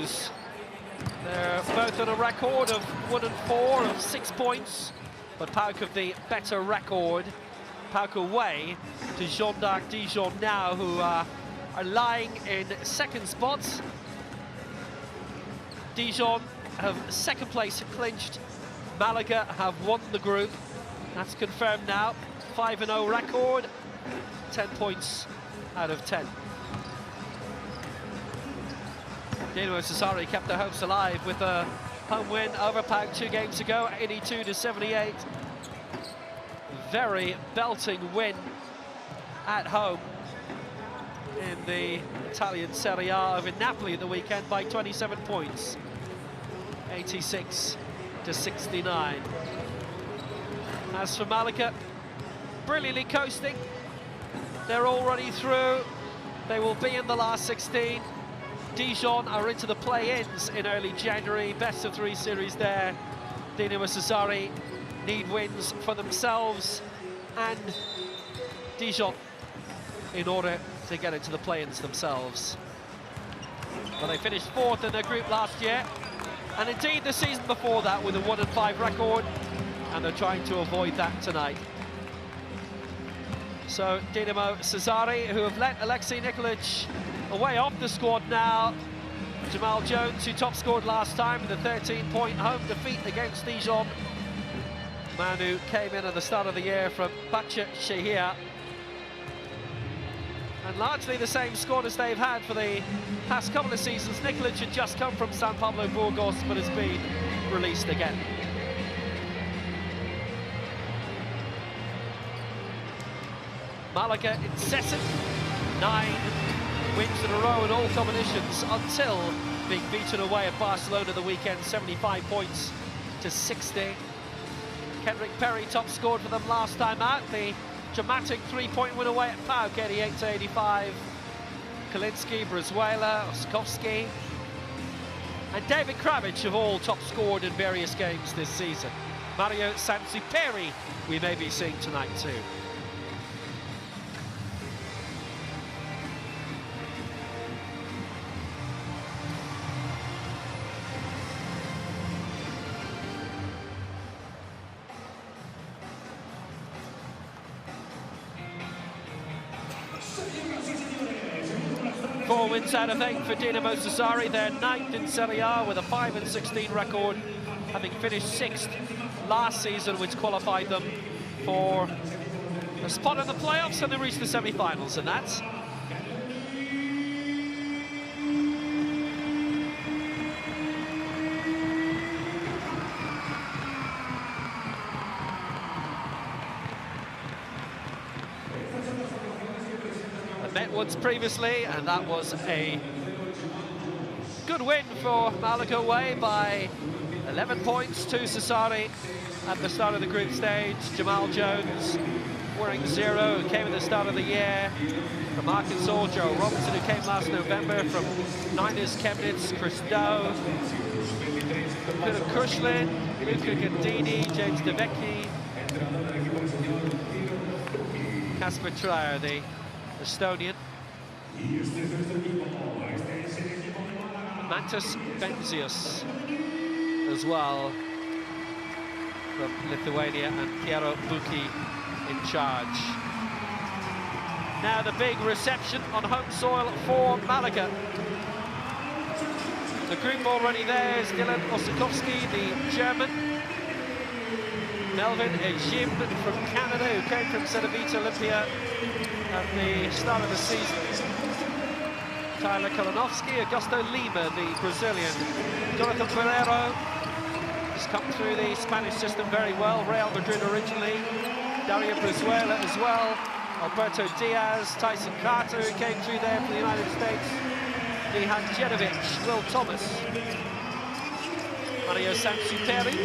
Jones. They're both on a record of 1 and 4 of 6 points, but PAOK have the better record. PAOK away to Jeanne d'Arc Dijon now, who are lying in second spots. Dijon have second place clinched. Malaga have won the group. That's confirmed now. 5-0 record, 10 points out of 10. Dinamo Sassari kept their hopes alive with a home win over PAOK 2 games ago, 82-78. Very belting win at home in the Italian Serie A over Napoli at the weekend by 27 points, 86-69. As for Malaga, brilliantly coasting. They're already through. They will be in the last 16. Dijon are into the play-ins in early January. Best of 3 series there. Dinamo Sassari need wins for themselves and Dijon in order to get into the play-ins themselves. Well, they finished 4th in their group last year, and indeed the season before that with a 1 and 5 record, and they're trying to avoid that tonight. So Dinamo Sassari, who have let Alexei Nikolic away off the squad now. Jamal Jones, who top scored last time with a 13-point home defeat against Dijon. Man who came in at the start of the year from Bacha Shehia. And largely the same squad as they've had for the past couple of seasons. Nikolic had just come from San Pablo Burgos, but has been released again. Malaga incessant, 9 wins in a row in all competitions until being beaten away at Barcelona the weekend, 75 points to 60. Kendrick Perry top scored for them last time out. The dramatic 3-point win away at PAOK, 88-85. Kalinski, Brazuela, Oskowski, and David Kravic have all top scored in various games this season. Mario Sansuperi we may be seeing tonight too. Four wins out of 8 for Dinamo Sassari. They're 9th in Serie A with a 5 and 16 record, having finished 6th last season, which qualified them for a spot in the playoffs, and they reached the semi-finals, and that's met once previously, and that was a good win for Malaga away by 11 points to Sassari at the start of the group stage. Jamal Jones wearing 0, who came at the start of the year from Arkansas. Joe Robinson, who came last November from Niners Chemnitz. Chris Doe, Peter Kushlin, Luca Gandini, James DeVecchi, Kasper Trier, the Estonian. Mantas Benzius as well from Lithuania, and Piero Bucchi in charge. Now the big reception on home soil for Malaga. The group already there is Dylan Osakowski, the German. Melvin Ejim from Canada, who came from Cedevita Olympia at the start of the season. Tyler Kalinovsky, Augusto Lima, the Brazilian. Jonathan Ferrero has come through the Spanish system very well. Real Madrid originally. Dario Brazuela as well. Alberto Diaz, Tyson Carter, who came through there for the United States. Mihan Djedovic, Will Thomas, Mario Sansuperi.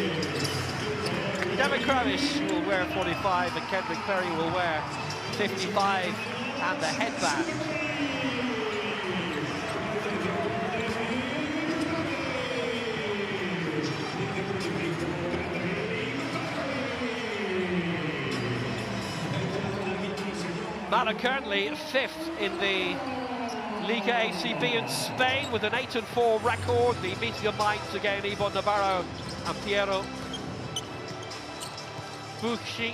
David Kravic will wear 45 and Kendrick Perry will wear 55 and the headband. Malaga currently 5th in the Liga ACB in Spain with an 8-4 record. The Meteor Minds again, Ibon Navarro and Piero Bucci.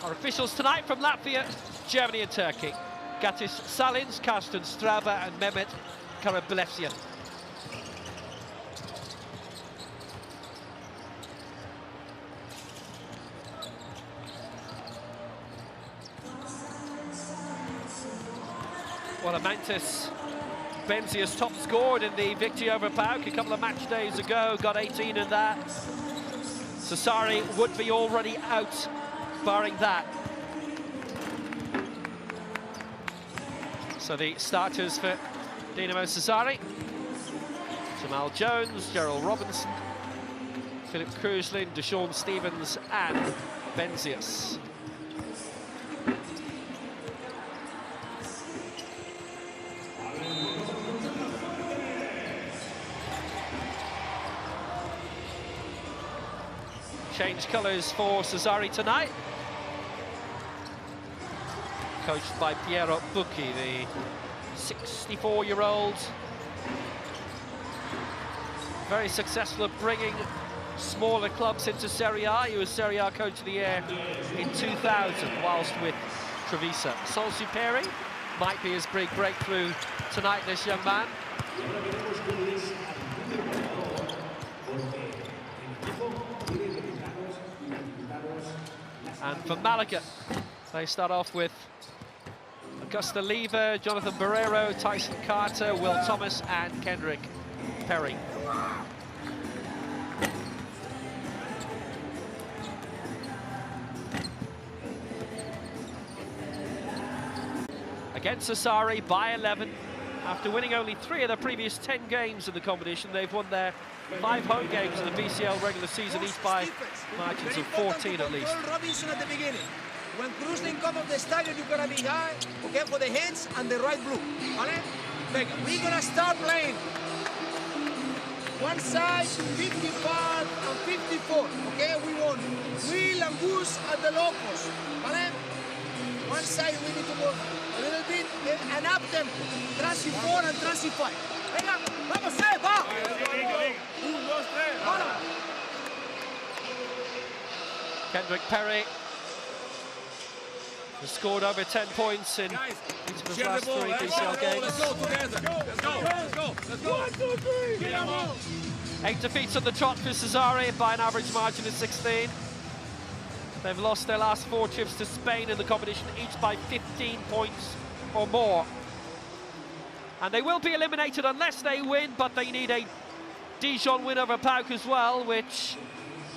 Our officials tonight from Latvia, Germany and Turkey. Gatis Salins, Karsten Straba and Mehmet Karabilevsian. Well, Amantis Benzias top scored in the victory over PAOK a couple of match days ago, got 18 in that. Sassari would be already out, barring that. So the starters for Dinamo Sassari: Jamal Jones, Gerald Robinson, Philip Kruslin, Deshaun Stevens and Benzias. Change colours for Sassari tonight. Coached by Piero Bucchi, the 64-year-old. Very successful at bringing smaller clubs into Serie A. He was Serie A Coach of the Year in 2000, whilst with Treviso. Solsuperi might be his big breakthrough tonight, this young man. And for Malaga, they start off with Augusta Lever, Jonathan Barrero, Tyson Carter, Will Thomas and Kendrick Perry. Against Sassari by 11. After winning only 3 of their previous 10 games in the competition, they've won their 5 home games in the BCL regular season, each by margins of 14 at least. Robinson at the beginning. When Kruslin comes off the stadium, you're gonna be high, okay, for the hands and the right blue. Vale? We're gonna start playing. One side, 55 and 54. Okay, we want Will and Goose at the low post. Vale? One side we need to go a little bit and up tempo. Transi 4 and transi 5. Venga, vamos, va! 1, 2, 3, Kendrick Perry has scored over 10 points in each of his last 3 BCL games. Let's go together. Let's go. Let's go. Let's go. 1, 2, 3. Dinamo. 8 defeats on the trot for Sassari by an average margin of 16. They've lost their last 4 trips to Spain in the competition, each by 15 points or more. And they will be eliminated unless they win, but they need a Dijon win over PAOK as well, which,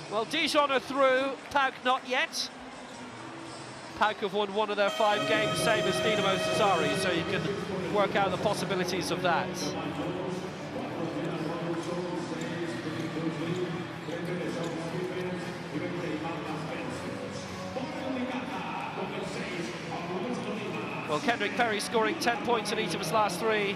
well, Dijon are through, PAOK not yet. PAOK have won 1 of their 5 games, same as Dinamo Sassari, so you can work out the possibilities of that. Well, Kendrick Perry scoring 10 points in each of his last 3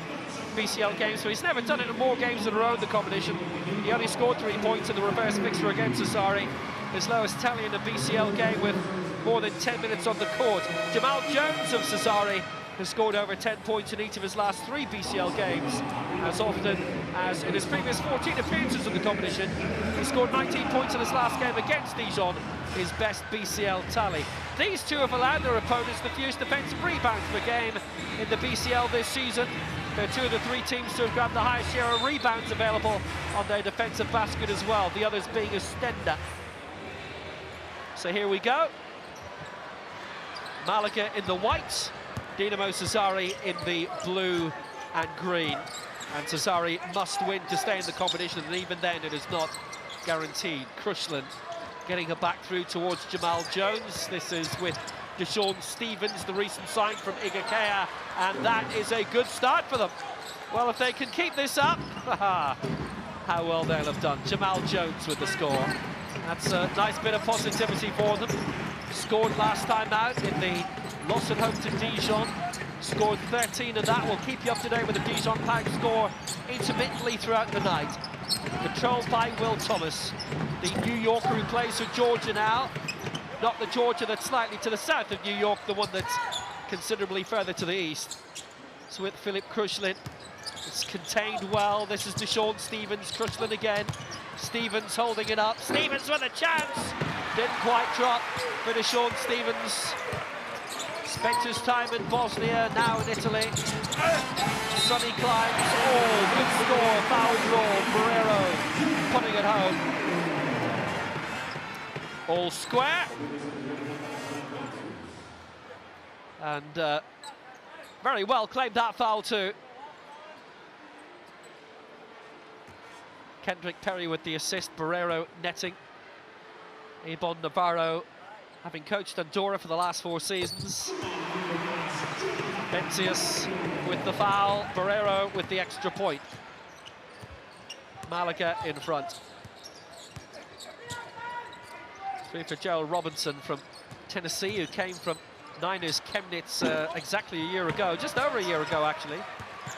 BCL games, so he's never done it in more games in a row in the competition. He only scored 3 points in the reverse fixture against Sassari, his lowest tally in a BCL game with more than 10 minutes on the court. Jamal Jones of Sassari has scored over 10 points in each of his last 3 BCL games, as often as in his previous 14 appearances in the competition. He scored 19 points in his last game against Dijon, his best BCL tally. These two have allowed their opponents the fewest defensive rebounds per game in the BCL this season. They're 2 of the 3 teams to have grabbed the highest share of rebounds available on their defensive basket as well, the others being Estenda. So here we go. Malaga in the white, Dinamo Sassari in the blue and green. And Sassari must win to stay in the competition, and even then it is not guaranteed. Kruslin getting a back through towards Jamal Jones. This is with Deshaun Stevens, the recent sign from Igakea, and that is a good start for them. Well, if they can keep this up, how well they'll have done. Jamal Jones with the score. That's a nice bit of positivity for them. Scored last time out in the loss at home to Dijon. Scored 13, and that will keep you up to date with the Dijon PAOK score intermittently throughout the night. controlled by Will Thomas, the New Yorker who plays for Georgia now. Not the Georgia that's slightly to the south of New York, the one that's considerably further to the east. So with Philip Krushlin, it's contained well. This is Deshaun Stevens, Krushlin again. Stevens holding it up. Stevens with a chance. Didn't quite drop for Deshaun Stevens. Spent his time in Bosnia, now in Italy. Sonny climbs. Oh, good score. Foul draw. Barrero putting it home. All square. And very well claimed that foul too. Kendrick Perry with the assist, Barrero netting. Ebon Navarro, having coached Andorra for the last 4 seasons. Benzius with the foul, Barrero with the extra point. Malaga in front. 3 for Gerald Robinson from Tennessee, who came from Niners Chemnitz exactly a year ago, just over a year ago actually.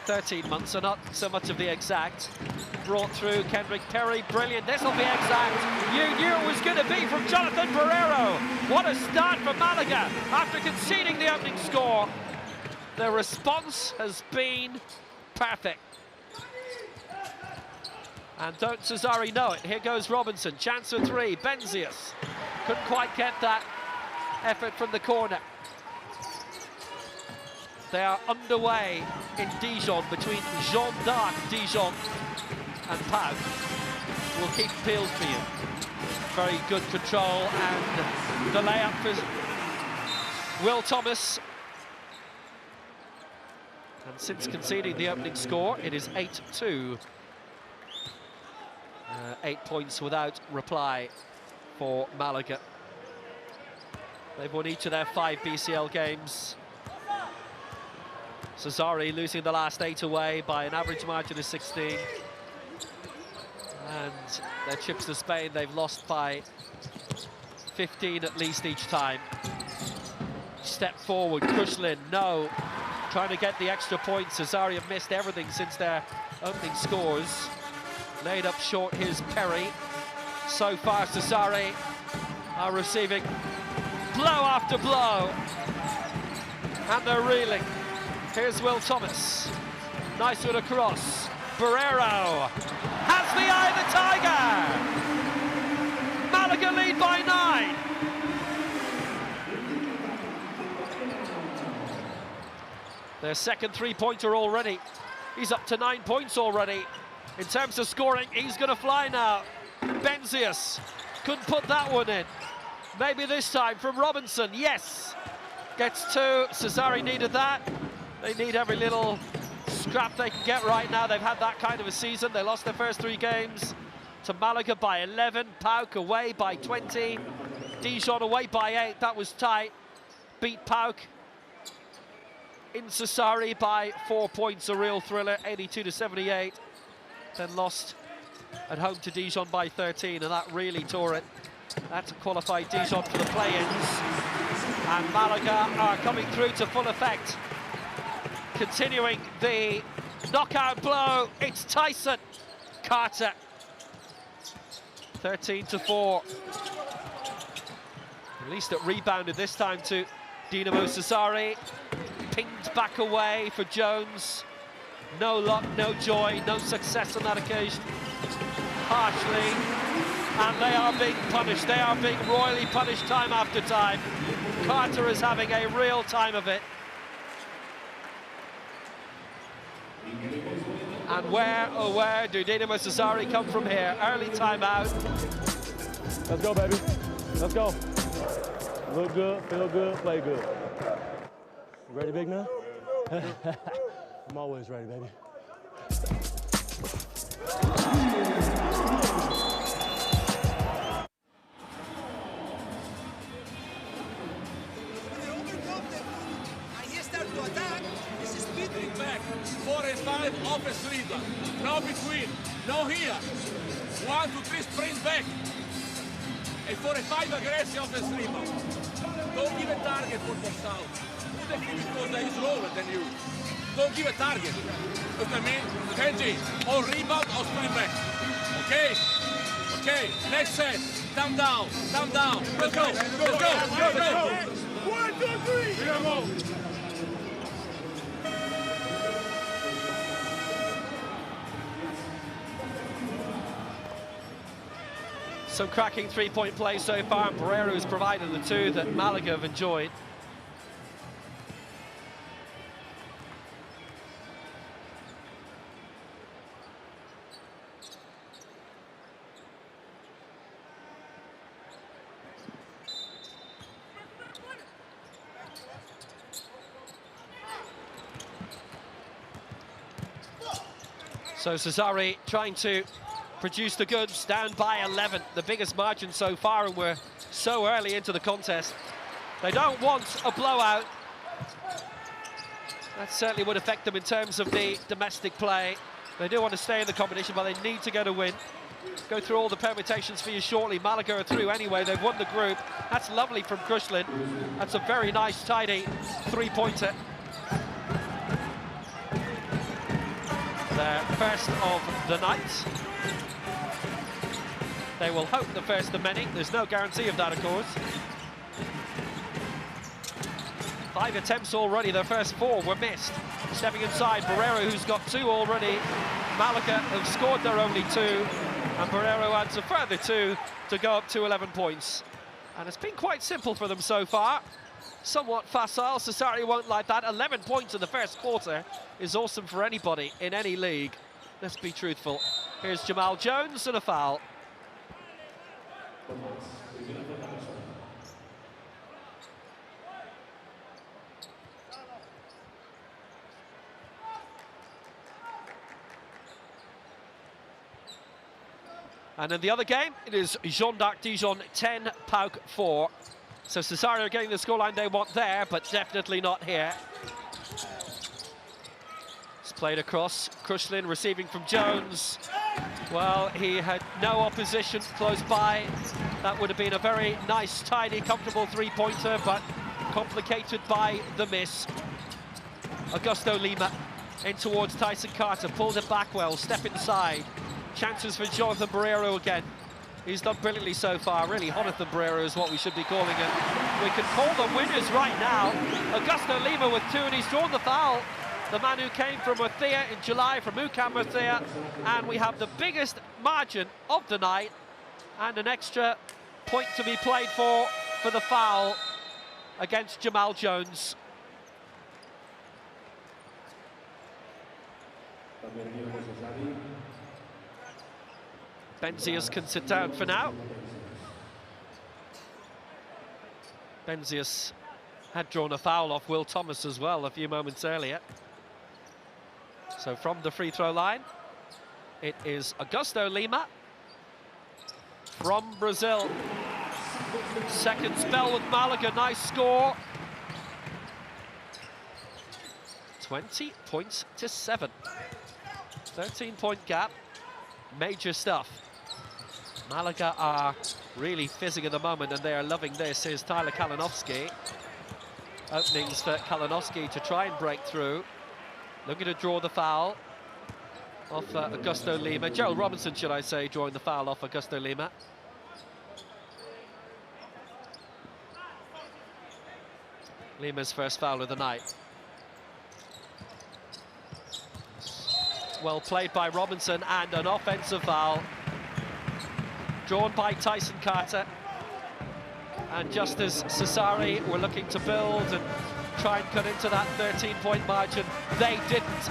13 months, so not so much of the exact. Brought through Kendrick Perry, brilliant, this will be exact. You knew it was going to be from Jonathan Barrero. What a start for Malaga after conceding the opening score. The response has been perfect. And don't Cesare know it. Here goes Robinson, chance for 3, Benzius. Couldn't quite get that effort from the corner. They are underway in Dijon between Jean d'Arc, Dijon and Pau. We'll keep peeled for you. Very good control, and the layup for Will Thomas. And since conceding the opening score, it is 8-2. 8 points without reply for Malaga. They've won each of their 5 BCL games. Cesare losing the last 8 away by an average margin of 16. And their trips to Spain, they've lost by 15 at least each time. Step forward, Krushlin, no. Trying to get the extra point. Cesare have missed everything since their opening scores. Laid up short, here's Perry. So far, Cesare are receiving blow after blow. And they're reeling. Here's Will Thomas. Nice with a cross. Barrero has the eye of the Tiger. Malaga lead by 9. Their second 3-pointer already. He's up to 9 points already. In terms of scoring, he's going to fly now. Benzius couldn't put that one in. Maybe this time from Robinson. Yes. Gets 2. Cesare needed that. They need every little scrap they can get right now. They've had that kind of a season. They lost their first 3 games to Malaga by 11. Pauk away by 20. Dijon away by 8. That was tight. Beat Pauk in Cesare by 4 points. A real thriller, 82-78. Then lost at home to Dijon by 13, and that really tore it. That qualified Dijon for the play-ins. And Malaga are coming through to full effect. Continuing the knockout blow, it's Tyson Carter. 13-4. At least it rebounded this time to Dinamo Cesare. Pinged back away for Jones. No luck, no joy, no success on that occasion. Harshly. And they are being punished. They are being royally punished time after time. Carter is having a real time of it. And where, oh where, do Dinamo Cesare come from here? Early timeout. Let's go, baby. Let's go. Look good, feel good, play good. Ready, big man? I'm always ready, baby. Back, 4 and 5 offense leader. No between, no here. 1, 2, 3 sprint back. And 4 and 5 aggressive offense rebound. Don't give a target for box out. Put the kid because he is lower than you. Don't give a target. Look what I mean? Kenji, on rebound or sprint back. Okay? Okay, next set. Down, down, down, down. Let's go, let's go, let's go. 1, 2, 3. Dinamo. Some cracking three-point play so far, and Barrero's provided the two that Malaga have enjoyed. So Cesare trying to produce the goods, down by 11, the biggest margin so far, and we're so early into the contest. They don't want a blowout. That certainly would affect them in terms of the domestic play. They do want to stay in the competition, but they need to get a win. Go through all the permutations for you shortly. Malaga are through anyway. They've won the group. That's lovely from Krushlin. That's a very nice, tidy three-pointer. Their first of the night. They will hope the first of many. There's no guarantee of that, of course. 5 attempts already. Their first 4 were missed. Stepping inside, Barrero, who's got 2 already. Malaga have scored their only 2, and Barrero adds a further 2 to go up to 11 points. And it's been quite simple for them so far. Somewhat facile. Cesare won't like that. 11 points in the first quarter is awesome for anybody in any league. Let's be truthful. Here's Jamal Jones and a foul. And in the other game, it is Jeanne d'Arc Dijon 10, PAOK 4. So Cesare are getting the scoreline they want there, but definitely not here. It's played across. Krushlin receiving from Jones. Well, he had no opposition close by. That would have been a very nice, tidy, comfortable three-pointer, but complicated by the miss. Augusto Lima in towards Tyson Carter, pulled it back well, step inside. Chances for Jonathan Barrero again. He's done brilliantly so far. Really, Jonathan Barrero is what we should be calling him. We can call them winners right now. Augusto Lima with 2, and he's drawn the foul. The man who came from Murcia in July, from UCAM Murcia. And we have the biggest margin of the night, and an extra point to be played for the foul against Jamal Jones. Benzias can sit down for now. Benzias had drawn a foul off Will Thomas as well a few moments earlier. So from the free throw line, it is Augusto Lima from Brazil. Second spell with Malaga, nice score. 20 points to 7. 13-point gap, major stuff. Malaga are really fizzing at the moment, and they are loving this. Here's Tyler Kalinowski. Openings for Kalinowski to try and break through. Looking to draw the foul off Augusto Lima. Gerald Robinson, should I say, drawing the foul off Augusto Lima. Lima's first foul of the night. Well played by Robinson, and an offensive foul drawn by Tyson Carter. And just as Cesare were looking to build and try and cut into that 13-point margin, they didn't.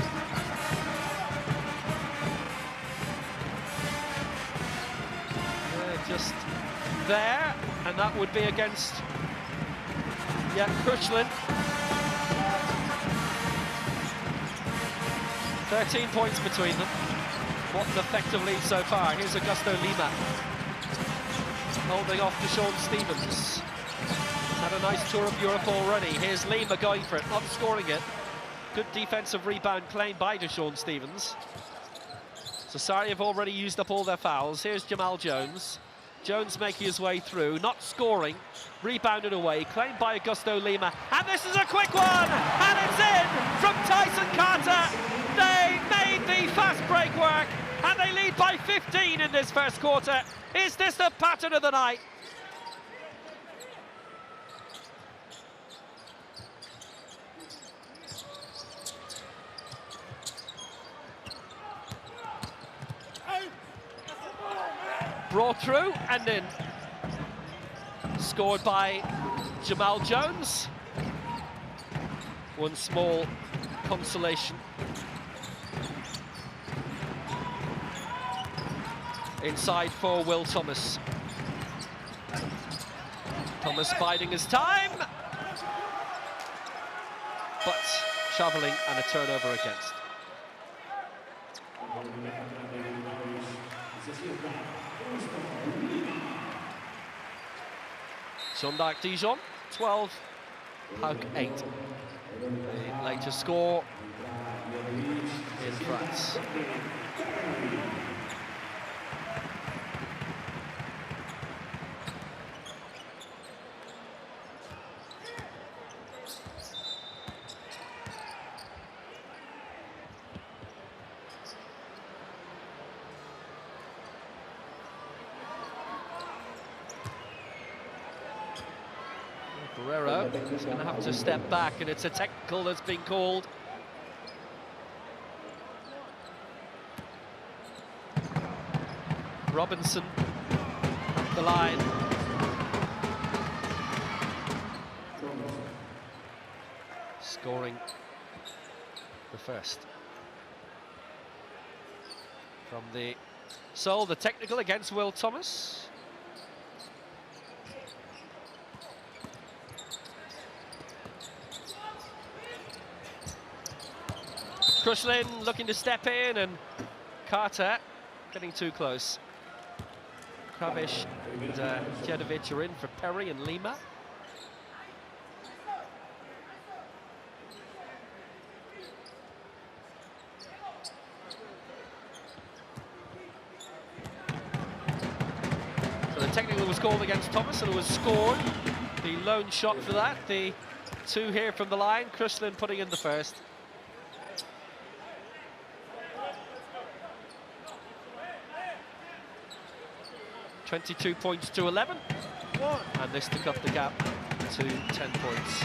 They're just there, and that would be against, Krushlin. 13 points between them. What an effective lead so far. Here's Augusto Lima holding off Deshaun Stevens. He's had a nice tour of Europe already. Here's Lima going for it, not scoring it. Good defensive rebound claimed by Deshaun Stevens. Cesare have already used up all their fouls. Here's Jamal Jones. Jones making his way through, not scoring, rebounded away, claimed by Augusto Lima, and this is a quick one, and it's in from Tyson Carter. They made the fast break work, And they lead by 15 in this first quarter. Is this the pattern of the night? Brought through and in. Scored by Jamal Jones. One small consolation. Inside for Will Thomas. Thomas biding his time. But travelling and a turnover against. Sondag Dijon, 12, Hauk 8. The latest score in France. Guerrero is going to have to step back, and it's a technical that's been called. Robinson up the line. Scoring the first. From the Seoul, the technical against Will Thomas. Kruslin looking to step in, and Carter getting too close. Kravish and Djedovic are in for Perry and Lima. So the technical was called against Thomas and it was scored. The lone shot for that, the two here from the line, Kruslin putting in the first. 22 points to 11, and this to cut the gap to 10 points.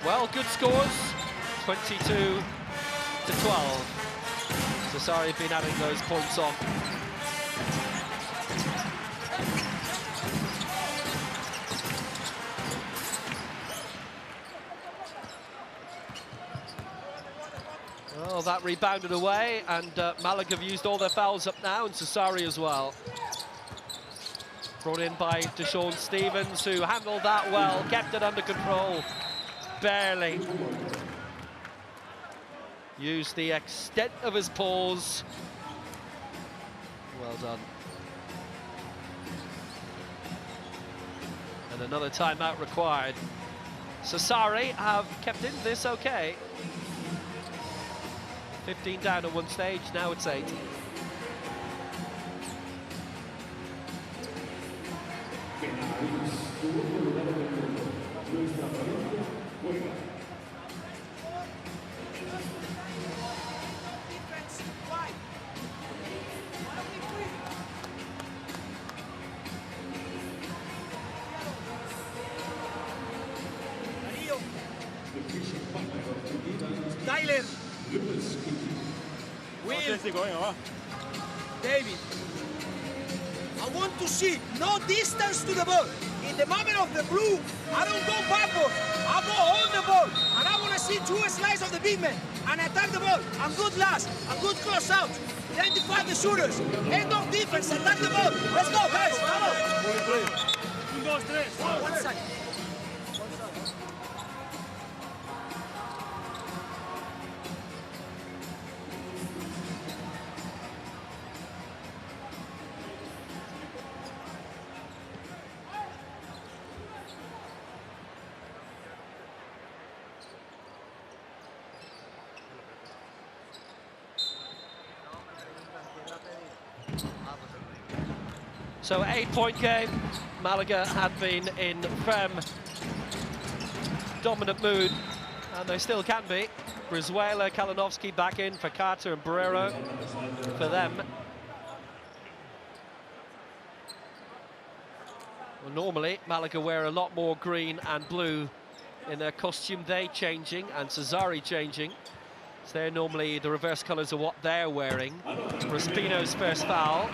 Well, good scores, 22 to 12. Sassari have been adding those points on. Well, that rebounded away, and Malaga have used all their fouls up now, and Sassari as well. Brought in by Deshaun Stevens, who handled that well, kept it under control, barely. Used the extent of his paws. Well done. And another timeout required. Sassari have kept in this okay. 15 down at one stage, now it's 8. Tyler. Will. David. I want to see no distance to the ball. In the moment of the blue, I don't go backward. I go hold the ball. And I want to see 2 slides of the big man and attack the ball. And good last, and good close out. Identify the shooters. End of defense, attack the ball. Let's go, guys. Come on. 1, 2, 3. One side. So 8-point game. Malaga had been in firm, dominant mood, and they still can be. Brizuela, Kalinowski back in for Carter and Barrero for them. Well, normally, Malaga wear a lot more green and blue in their costume. They changing and Cesari changing. So they're normally the reverse colours of what they're wearing. Raspino's first foul,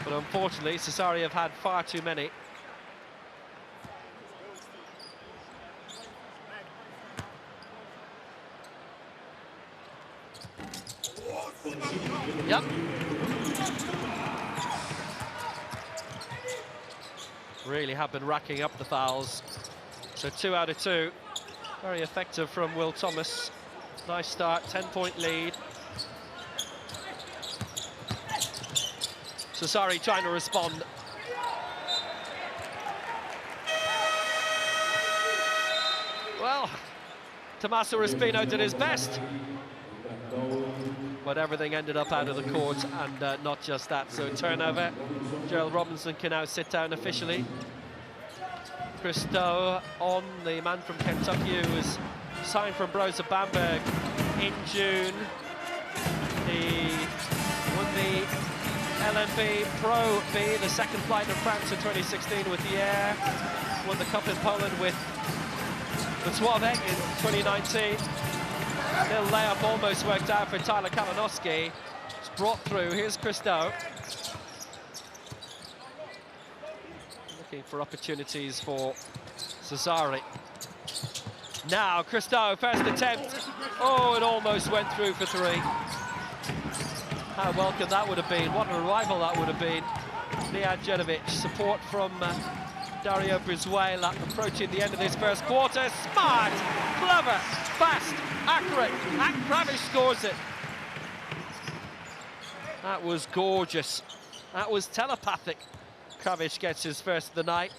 but unfortunately, Cesari have had far too many. Yep. Really have been racking up the fouls. So 2 out of 2. Very effective from Will Thomas. Nice start, 10-point lead. Cesari trying to respond. Well, Tommaso Raspino did his best. But everything ended up out of the court, and not just that. So turnover. Gerald Robinson can now sit down officially. Christo on, the man from Kentucky who was signed from Broza Bamberg in June. He won the LNB Pro B, the second flight in France in 2016 with the Air. Won the Cup in Poland with the Sławek in 2019. Little layup almost worked out for Tyler Kalinowski. It's brought through. Here's Christo. Looking for opportunities for Cesari. Now Christo, first attempt. Oh, it almost went through for 3. How welcome that would have been. What a revival that would have been. Mijat Djenovic, support from Dario Brizuela approaching the end of this first quarter. Smart, clever, fast, accurate, and Kravish scores it. That was gorgeous. That was telepathic. Kravish gets his first of the night.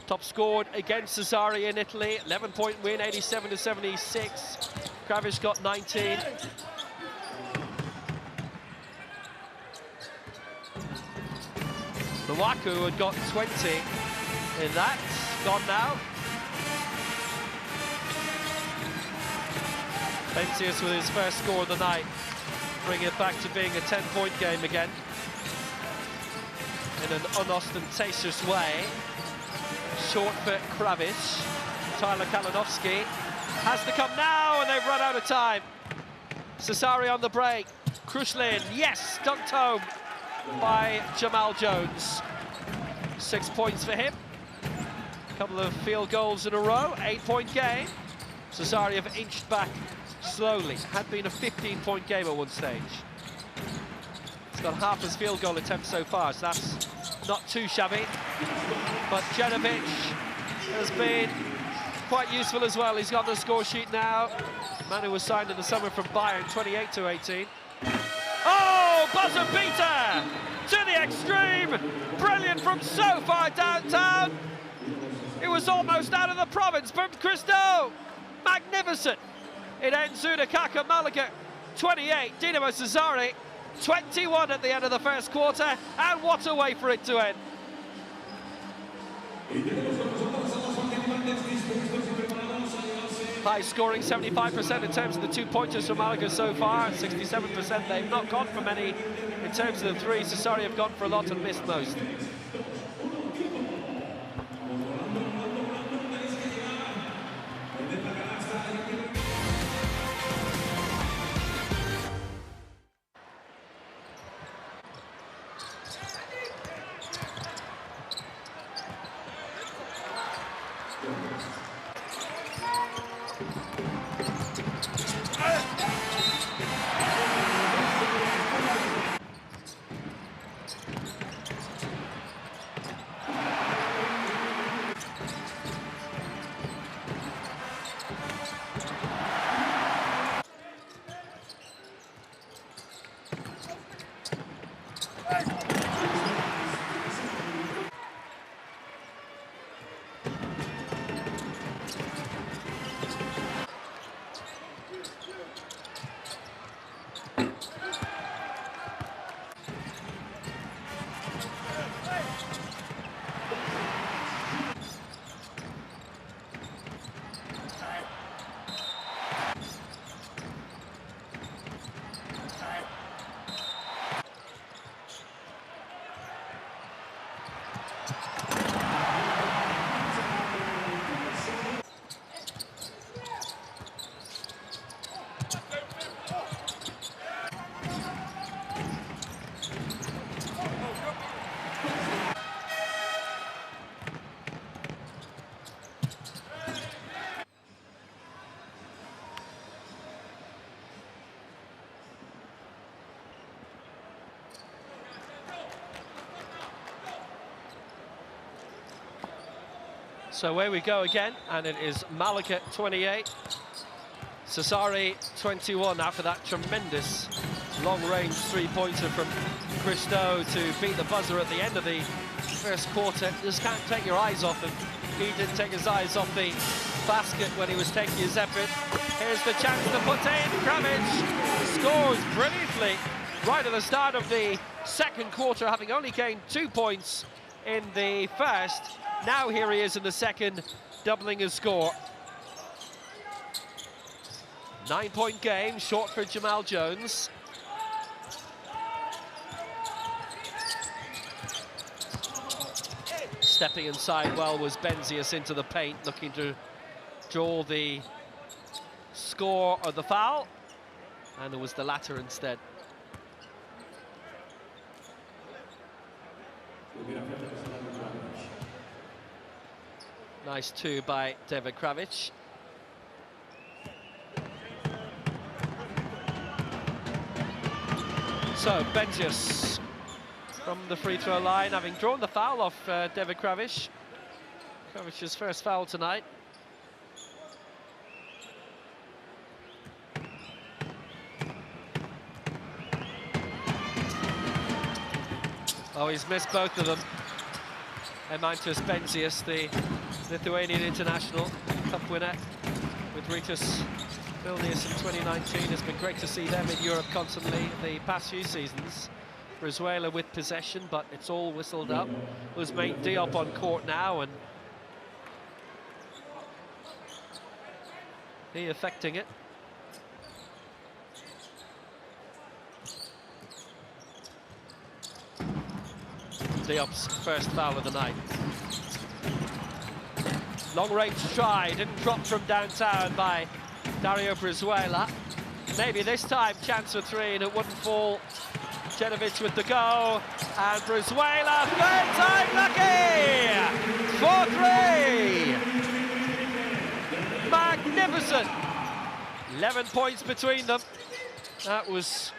Top scored against Cesari in Italy. 11-point win, 87-76. Kravish got 19. Luaku had got 20 in that. Gone now. Pensius with his first score of the night. Bring it back to being a 10-point game again. In an unostentatious way. Short for Kravish. Tyler Kalinowski has to come now, and they've run out of time. Cesari on the break. Krushlin, yes, dunked home by Jamal Jones. 6 points for him. A couple of field goals in a row. 8-point game. Cesari have inched back slowly. Had been a 15-point game at one stage. He's got half his field goal attempts so far, so that's not too shabby. But Djenovic has been quite useful as well. He's got the score sheet now. Man who was signed in the summer from Bayern, 28-18. Oh, buzzer beater to the extreme. Brilliant from so far downtown. It was almost out of the province from Christo. Magnificent. It ends Udakaka Malaga 28, Dinamo Cesari 21 at the end of the first quarter, and what a way for it to end. High scoring, 75% in terms of the 2-pointers from Malaga so far, 67% they've not gone for many in terms of the 3. Cesari have gone for a lot and missed most. So away we go again, and it is Malaga 28, Cesare 21 after that tremendous long-range three-pointer from Christo to beat the buzzer at the end of the first quarter. Just can't take your eyes off him. He didn't take his eyes off the basket when he was taking his effort. Here's the chance to put in. Kravic scores brilliantly right at the start of the second quarter, having only gained 2 points in the first. Now here he is in the second, doubling his score. 9-point game, short for Jamal Jones. Stepping inside well was Benzius into the paint, looking to draw the score of the foul, and it was the latter instead. Nice two by David Kravic. So Benzius from the free throw line, having drawn the foul off David Kravic. Kravic's first foul tonight. Oh, he's missed both of them. Eimantas Benzius, the Lithuanian international, cup winner with Rytas Vilnius in 2019. It's been great to see them in Europe constantly the past few seasons. Brizuela with possession, but it's all whistled up. Ousmane Diop on court now, and he affecting it. Diop's first foul of the night. Long range try, didn't drop from downtown by Dario Brizuela. Maybe this time chance for three, and it wouldn't fall. Genovic with the go, and Brizuela, third time lucky! 4-3! Magnificent! 11 points between them. That was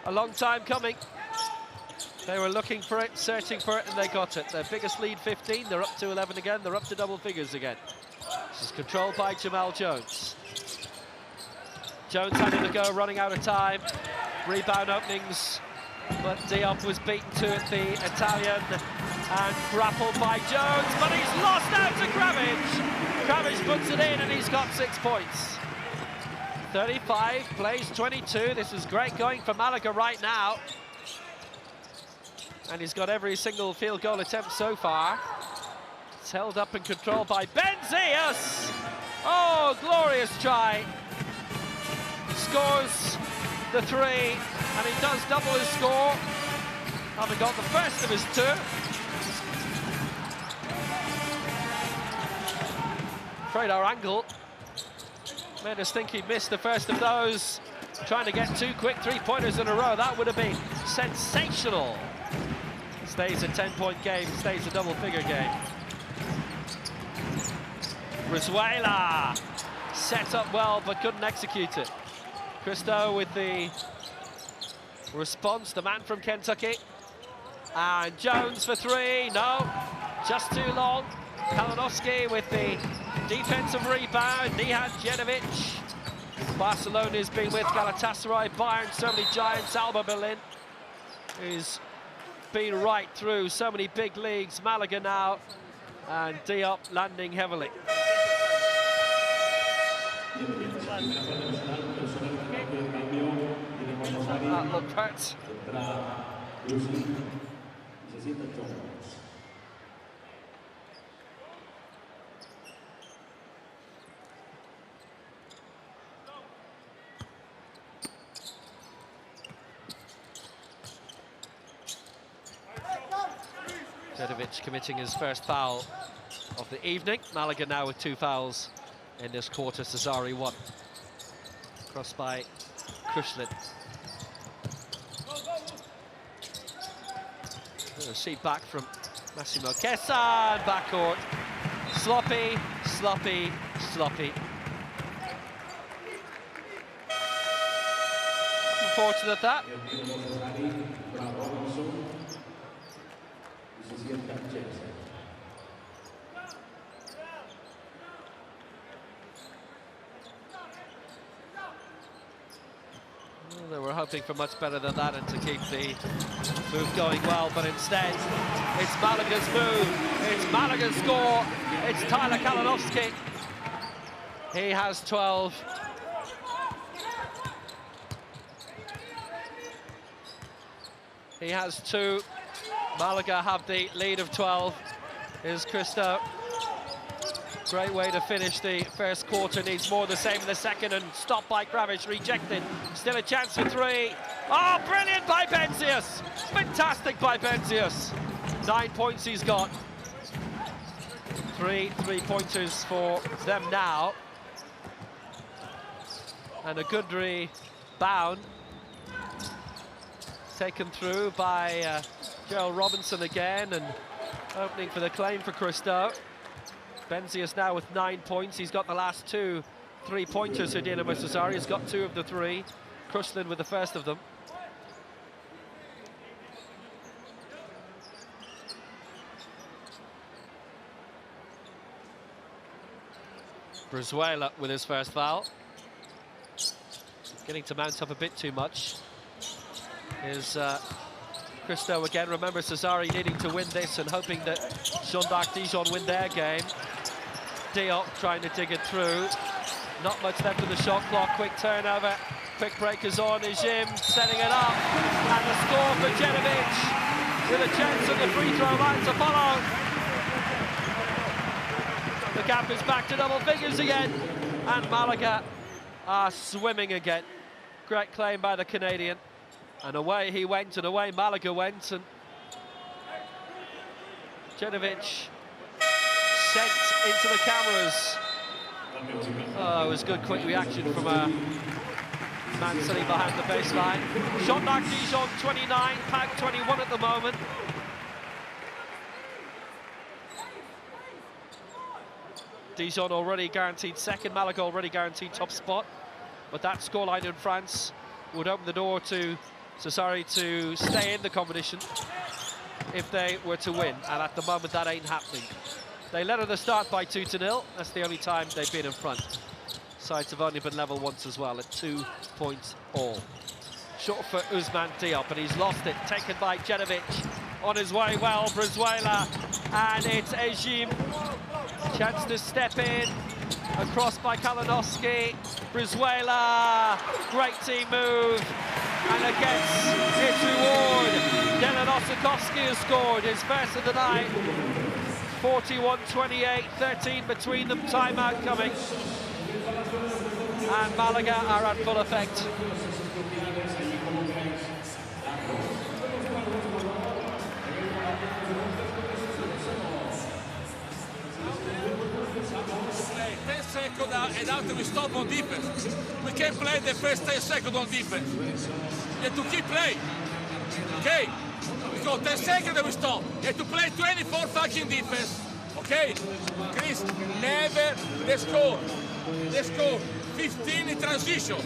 a long time coming. They were looking for it, searching for it, and they got it. Their biggest lead, 15. They're up to 11 again. They're up to double figures again. This is controlled by Jamal Jones. Jones having to go, running out of time. Rebound openings, but Diop was beaten to it, the Italian, and grappled by Jones, but he's lost out to Kravic. Kravic puts it in, and he's got 6 points. 35, plays 22. This is great going for Malaga right now. And he's got every single field goal attempt so far. It's held up and controlled by Benzius. Oh, glorious try. Scores the three, and he does double his score. Having got the first of his two. Afraid our angle made us think he missed the first of those. Trying to get 2 quick three-pointers in a row. That would have been sensational. Stays a 10-point game, stays a double-figure game. Brizuela set up well, but couldn't execute it. Christo with the response, the man from Kentucky. And Jones for three, no, just too long. Kalinowski with the defensive rebound. Nihat Genovic. Barcelona's been with Galatasaray, Bayern, so many giants. Alba Berlin is been right through so many big leagues. Malaga now, and Diop landing heavily. That looked hurt. Đedović committing his first foul of the evening. Malaga now with 2 fouls in this quarter. Cesare 1. Crossed by Krushlin. A seat back from Massimo Chiesa, and backcourt. Sloppy, sloppy, sloppy. Unfortunate that. Well, they were hoping for much better than that and to keep the move going well, but instead it's Malaga's move, it's Malaga's score, it's Tyler Kalinowski. He has 12. He has 2. Malaga have the lead of 12. Here's Christo. Great way to finish the first quarter. Needs more of the same in the second, and stopped by Kravic, rejected. Still a chance for 3. Oh, brilliant by Benzius! Fantastic by Benzius. 9 points he's got. 3 3-pointers for them now. And a good rebound. Taken through by Gerald Robinson again, and opening for the claim for Christo. Benzius now with 9 points. He's got the last 2 3-pointers for Dinamo Sassari. He's got 2 of the 3. Krustlin with the first of them. Brizuela with his first foul. Getting to mount up a bit too much. Is Christo again. Remember, Sassari needing to win this and hoping that Jean d'Arc Dijon win their game. Diop trying to dig it through. Not much left of the shot clock. Quick turnover. Quick breakers on. Jim setting it up. And the score for Genovic with a chance at the free throw line to follow. The gap is back to double figures again. And Malaga are swimming again. Great claim by the Canadian. And away he went, and away Malaga went, and Genovic sent into the cameras. Oh, it was good quick reaction from a man sitting behind the baseline. Jean d'Arc Dijon 29, PAC 21 at the moment. Dijon already guaranteed second, Malaga already guaranteed top spot. But that scoreline in France would open the door to Sassari to stay in the competition if they were to win, and at the moment that ain't happening. They led at the start by 2-0. That's the only time they've been in front. Sides have only been level once as well, at 2 points all. Short for Ousmane Diop, and he's lost it. Taken by Genovic. On his way well, Brizuela, and it's Ejim. Chance to step in. Across by Kalinowski. Brizuela. Great team move. And against its reward, Delan Ossakowski has scored his first of the night. 41-28, 13 between them, timeout coming. And Malaga are at full effect. And after we stop on defense. We can't play the first 10 seconds on defense. You have to keep playing. Okay? Because 10 seconds and we stop. You have to play 24 fucking defense. Okay? Chris, never they score. They score 15 in transition.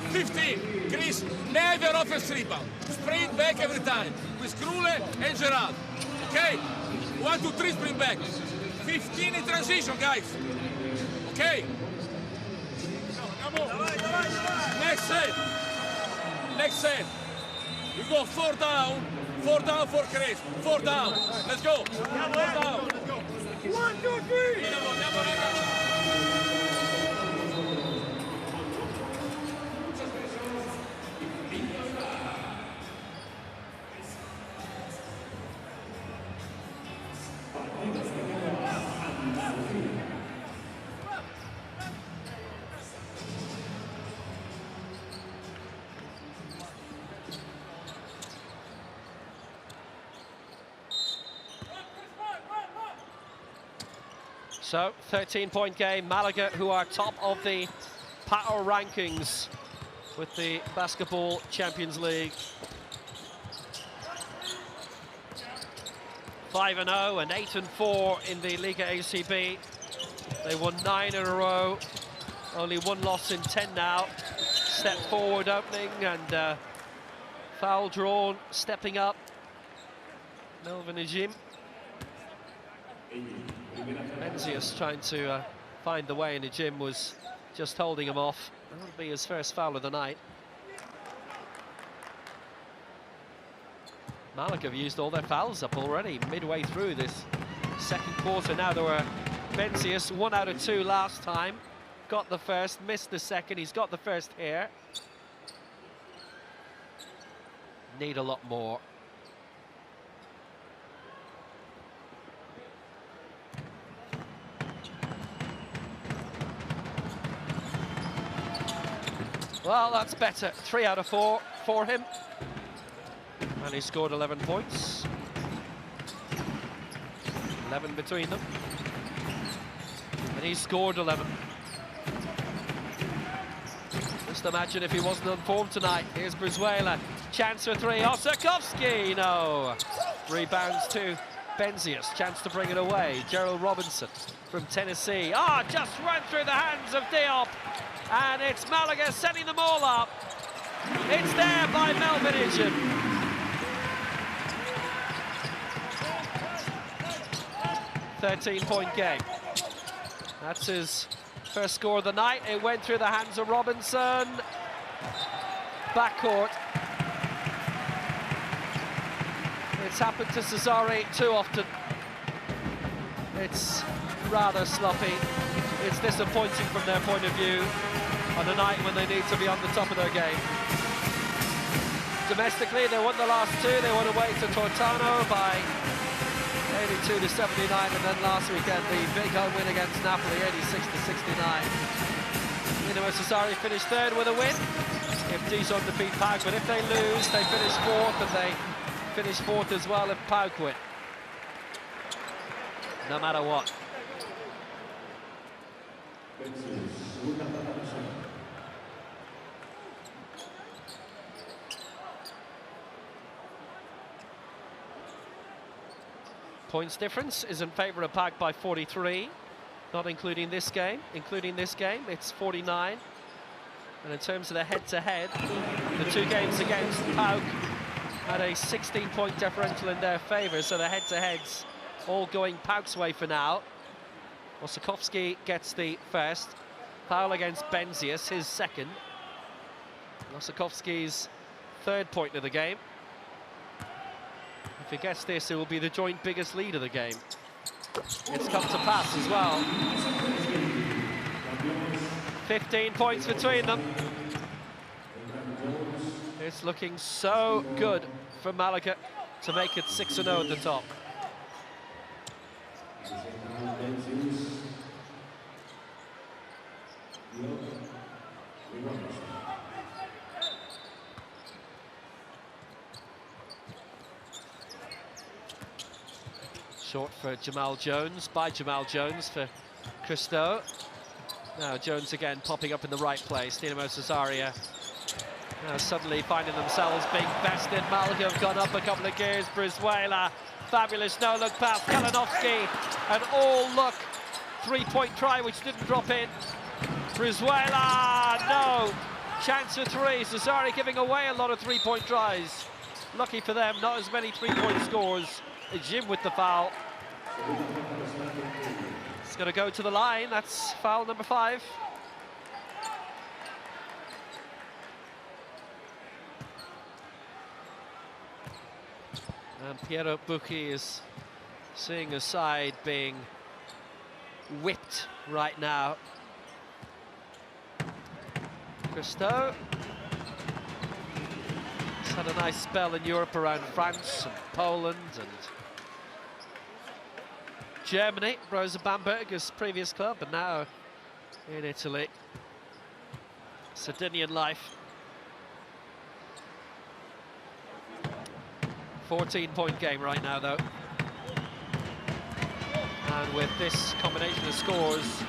15. Chris, never offense rebound. Sprint back every time. With Krule and Gerard. Okay? 1, 2, 3 sprint back. 15 in transition, guys. Okay. Next set. Next set. You go 4 down. 4 down for Chris. 4 down. Let's go. 4 down. 1, 2, 3. So, 13-point game. Malaga, who are top of the power rankings with the Basketball Champions League. 5-0 and 8-4 in the Liga ACB. They won 9 in a row. Only 1 loss in 10 now. Step forward opening and foul drawn, stepping up. Melvin Ejim. Benzius trying to find the way, and Ejim was just holding him off. That'll be his first foul of the night. Malaga have used all their fouls up already, midway through this second quarter. Now there were Benzius, 1 out of 2 last time. Got the first, missed the second, he's got the first here. Need a lot more. Well, that's better. 3 out of 4 for him. And he scored 11 points. 11 between them. And he scored 11. Just imagine if he wasn't on form tonight. Here's Brizuela. Chance for 3. Osakowski, no. Rebounds to Benzius. Chance to bring it away. Gerald Robinson from Tennessee. Just run through the hands of Diop. And it's Malaga setting them all up. It's there by Melvin Idgen. .13-point game. That's his first score of the night. It went through the hands of Robinson. Backcourt. It's happened to Cesare too often. It's rather sloppy. It's disappointing from their point of view on a night when they need to be on the top of their game. Domestically, they won the last 2. They won away to Tortano by 82-79, and then last weekend the big home win against Napoli, 86-69. Dinamo Cesare finished 3rd with a win. If Dison defeat PAOK, but if they lose, they finish 4th, and they finish 4th as well if PAOK win. No matter what. Points difference is in favour of PAOK by 43, not including this game. Including this game, it's 49. And in terms of the head-to-head, the 2 games against PAOK had a 16-point differential in their favour, so the head-to-heads all going PAOK's way for now. Osakowski gets the first. Foul against Benzius, his second. Osakowski's 3rd point of the game. If he gets this, it will be the joint biggest lead of the game. It's come to pass as well. 15 points between them. It's looking so good for Malaga to make it 6-0 at the top. Short for Jamal Jones, by Jamal Jones for Christo. Now Jones again popping up in the right place. Dinamo Cesare now suddenly finding themselves being bested. Malaga have gone up a couple of gears. Brizuela, fabulous no-look pass. Kalinowski, an all-look 3-point try which didn't drop in. Brizuela, no. Chance for 3. Cesare giving away a lot of 3-point tries. Lucky for them, not as many 3-point scores. Jim with the foul. It's going to go to the line. That's foul number 5. And Piero Bucchi is seeing his side being whipped right now. Christo has had a nice spell in Europe around France and Poland and Germany. Rosa Bamberg, his previous club, and now in Italy. Sardinian life. 14-point game right now, though. And with this combination of scores,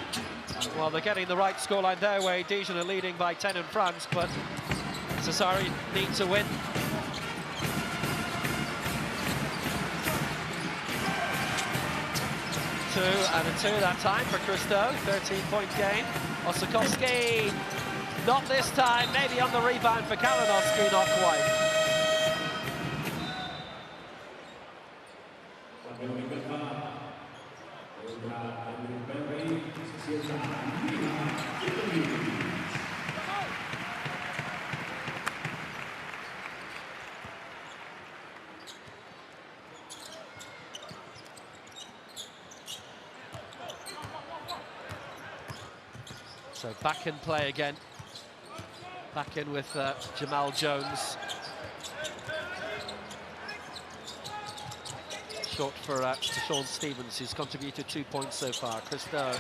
well, they're getting the right scoreline their way. Dijon are leading by 10 in France, but Cesare need to win. Two and a 2 that time for Christo. 13-point game. Osakowski, not this time. Maybe on the rebound for Kalinowski, not quite. So back in play again. Back in with Jamal Jones. Short for Sean Stevens, who's contributed 2 points so far. Christo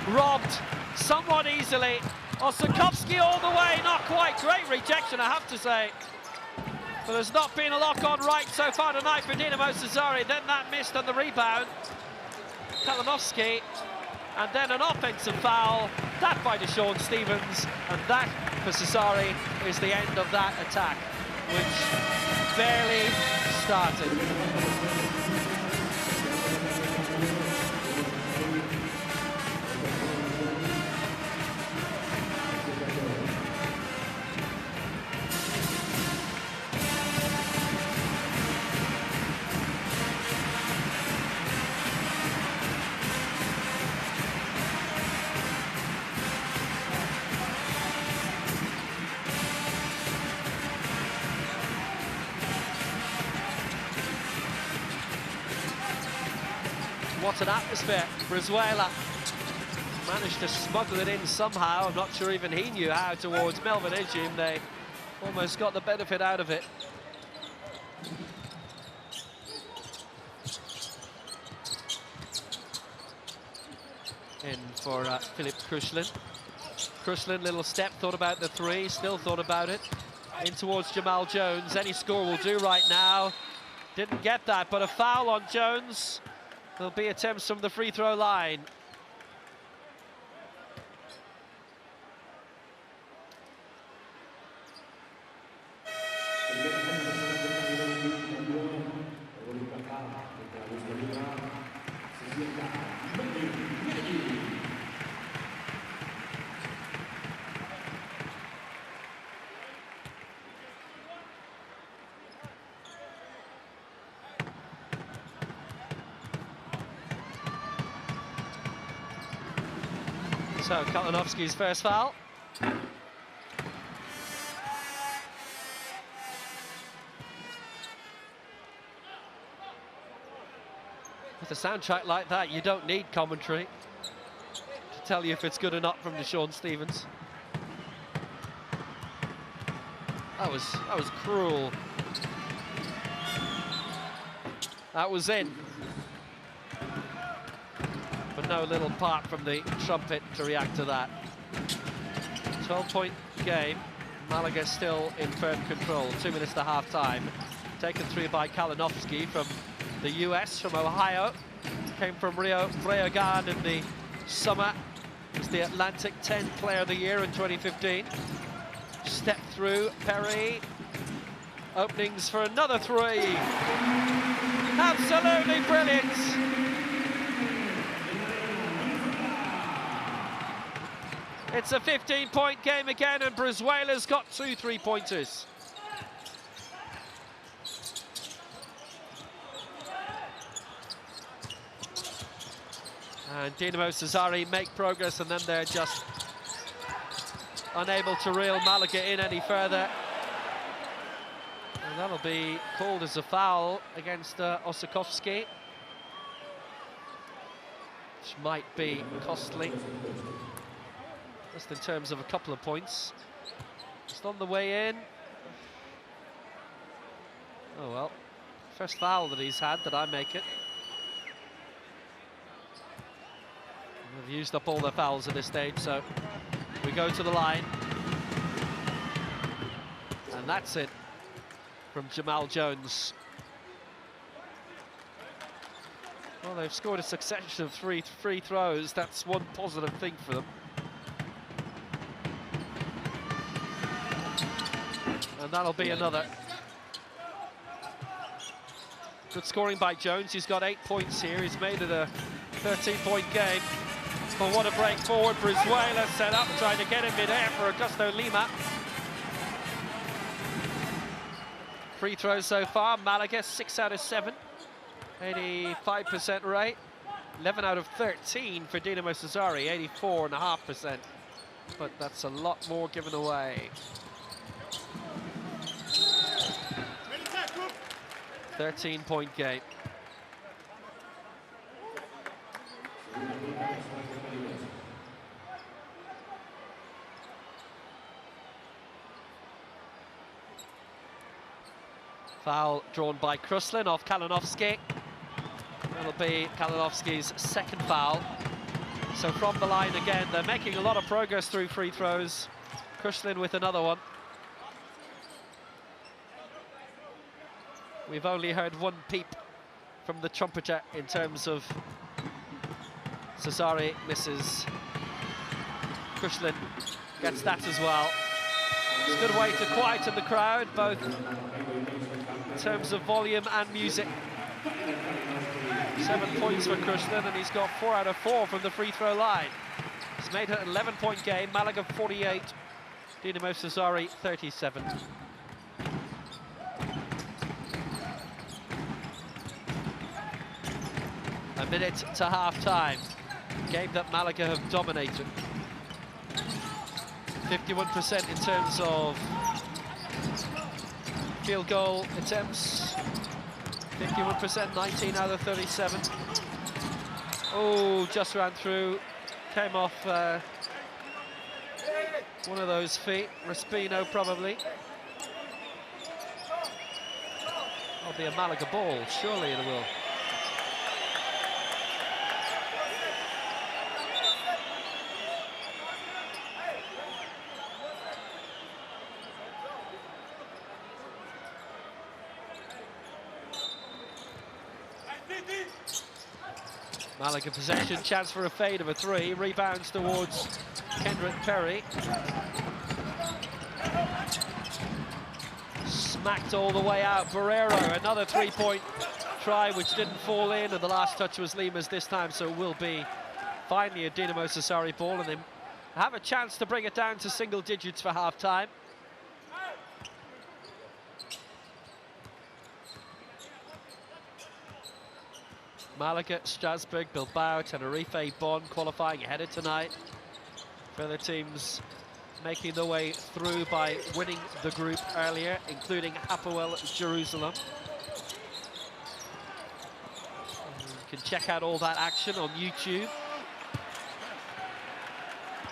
robbed somewhat easily. Osakowski all the way, not quite. Great rejection, I have to say. But there's not been a lock on right so far tonight for Dinamo Cesare. Then that missed on the rebound. Kalinowski, and then an offensive foul. That by Sean Stevens, and that for Cesare is the end of that attack, which barely started. What an atmosphere. Brizuela managed to smuggle it in somehow. I'm not sure even he knew how towards Melvin Ejim. They almost got the benefit out of it. In for Philip Kruslin. Kruslin, little step, thought about the three, still thought about it. In towards Jamal Jones. Any score will do right now. Didn't get that, but a foul on Jones. There'll be attempts from the free throw line. So Kalinowski's first foul. With a soundtrack like that, you don't need commentary to tell you if it's good or not from Sean Stevens. That was cruel. That was in. But no little part from the trumpet to react to that. 12-point game. Malaga still in firm control. 2 minutes to half-time. Taken through by Kalinowski from the US, from Ohio. Came from Rio Grande in the summer. He's the Atlantic 10 Player of the Year in 2015. Step through, Perry. Openings for another three. Absolutely brilliant. It's a 15-point game again, and Brizuela's got 2 3-pointers. And Dinamo Cesare make progress, and then they're just unable to reel Malaga in any further. And that'll be called as a foul against Osakowski, which might be costly. Just in terms of a couple of points. Just on the way in. Oh well. First foul that he's had, that I make it. They've used up all their fouls at this stage, so we go to the line. And that's it from Jamal Jones. Well, they've scored a succession of 3 free throws. That's one positive thing for them. And that'll be another. Good scoring by Jones. He's got 8 points here. He's made it a 13-point game. But what a break forward. Brizuela set up, trying to get in mid-air for Augusto Lima. Free throws so far. Malaga, 6 out of 7. 85% rate. 11 out of 13 for Dinamo Cesare, 84.5%. But that's a lot more given away. 13-point game. Foul drawn by Kruslin off Kalinowski. That'll be Kalinowski's second foul. So from the line again, they're making a lot of progress through free throws. Kruslin with another one. We've only heard one peep from the trumpeter in terms of Cesare misses. Kruslin gets that as well. It's a good way to quieten the crowd, both in terms of volume and music. 7 points for Kruslin, and he's got 4 out of 4 from the free throw line. He's made an 11-point game. Malaga 48, Dinamo Cesare 37. A minute to half-time. Game that Malaga have dominated. 51% in terms of field goal attempts. 51%, 19 out of 37. Oh, just ran through. Came off one of those feet. Respino probably. That'll be a Malaga ball, surely it will. Malaga possession, chance for a fade of a 3, rebounds towards Kendrick Perry. Smacked all the way out, Barrero, another 3-point try which didn't fall in, and the last touch was Lima's this time, so it will be finally a Dinamo Cesare ball, and they have a chance to bring it down to single digits for half-time. Malaga, Strasbourg, Bilbao, Tenerife, Bonn qualifying ahead of tonight. Further teams making their way through by winning the group earlier, including Hapoel Jerusalem. You can check out all that action on YouTube.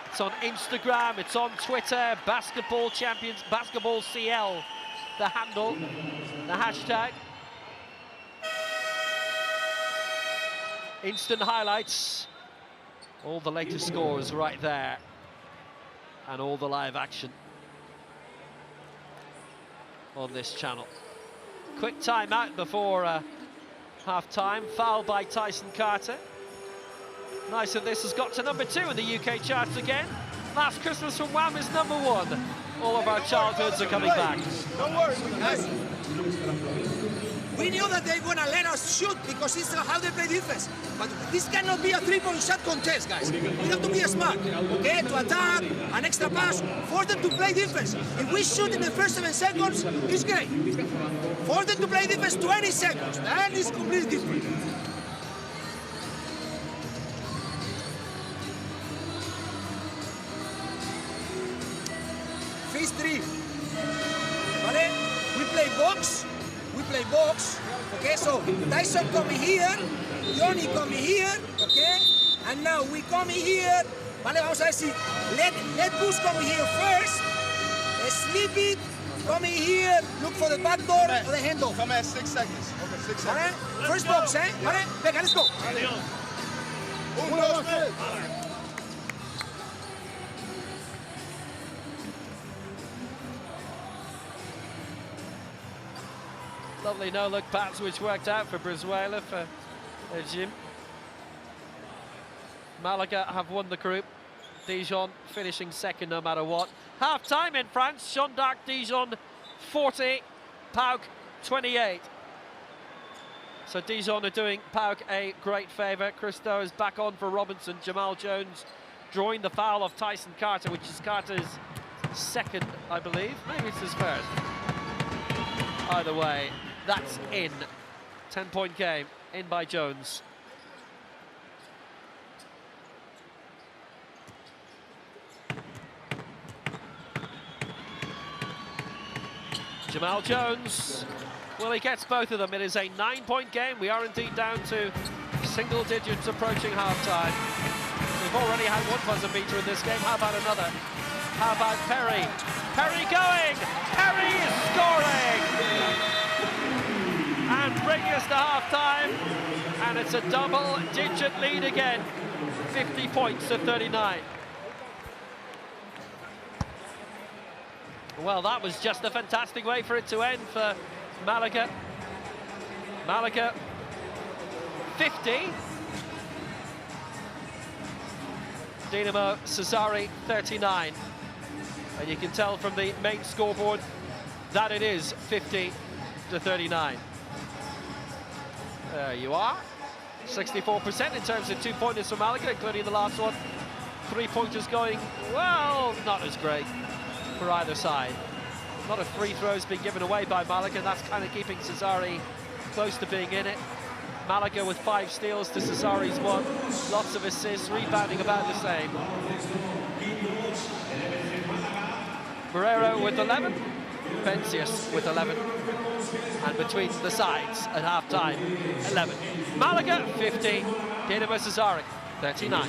It's on Instagram, it's on Twitter, Basketball Champions, Basketball CL, the handle, the hashtag. Instant highlights, all the latest scores right there, and all the live action on this channel. Quick timeout before half-time. Foul by Tyson Carter. Nice that this has got to number 2 in the UK charts again. Last Christmas from Wham is number 1. All of our childhoods are coming back. Don't worry, guys. We knew that they're gonna let us shoot because it's how they play defense. But this cannot be a 3-point shot contest, guys. We have to be smart, okay? To attack, an extra pass, force them to play defense. If we shoot in the first 7 seconds, it's great. Force them to play defense 20 seconds, that is completely different. Phase 3. Vale? We play box. Okay, so Tyson coming here, Johnny coming here, okay, and now we coming here, vale, vamos a ver si, let Boost coming here first, slip it, coming here, look for the back door or the handoff. Come at 6 seconds. Okay, 6 seconds. Vale, first box, eh, vale, venga, let's go. 1, 2, 3. Lovely no-look pass which worked out for Brizuela, for Jim. Malaga have won the group. Dijon finishing second no matter what. Half-time in France, Jeanne d'Arc Dijon 40, PAOK 28. So Dijon are doing PAOK a great favour. Christo is back on for Robinson. Jamal Jones drawing the foul of Tyson Carter, which is Carter's second, I believe. Maybe it's his first. Either way, that's in. 10-point game, in by Jones. Jamal Jones, well, he gets both of them. It is a 9-point game. We are indeed down to single digits approaching half-time. We've already had one buzzer beater in this game. How about another? How about Perry? Perry going! Perry is scoring! it's a double-digit lead again. 50 points to 39. Well, that was just a fantastic way for it to end for Malaga. Malaga 50. Dinamo Sassari 39. And you can tell from the main scoreboard that it is 50 to 39. There you are. 64% in terms of 2-pointers for Malaga, including the last one. 3-pointers going, well, not as great for either side. A lot of free throws being given away by Malaga, and that's kind of keeping Sassari close to being in it. Malaga with 5 steals to Sassari's 1. Lots of assists, rebounding about the same. Barrero with 11, Pencius with 11. And between the sides at half-time, 11. Malaga 50, Dinamo Sassari 39.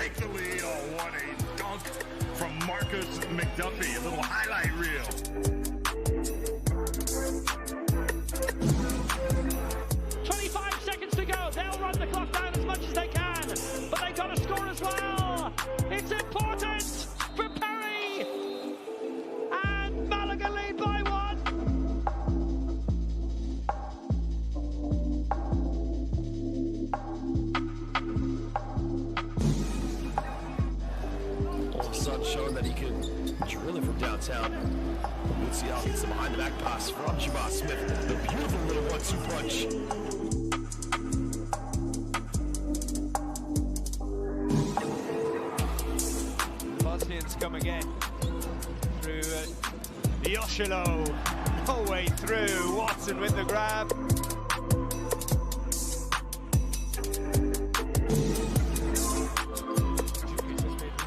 take the lead. Oh, what a dunk from Marcus McDuffie. A little highlight reel. 25 seconds to go. They'll run the clock down as much as they can, but they've got to score as well. It's important for Perry, and Malaga lead by 1. Son showing that he can drill it from downtown. Lucial gets the behind the back pass from Jamal Smith. The beautiful little 1-2 punch. Bosnians come again through Yoshilo. No way through. Watson with the grab.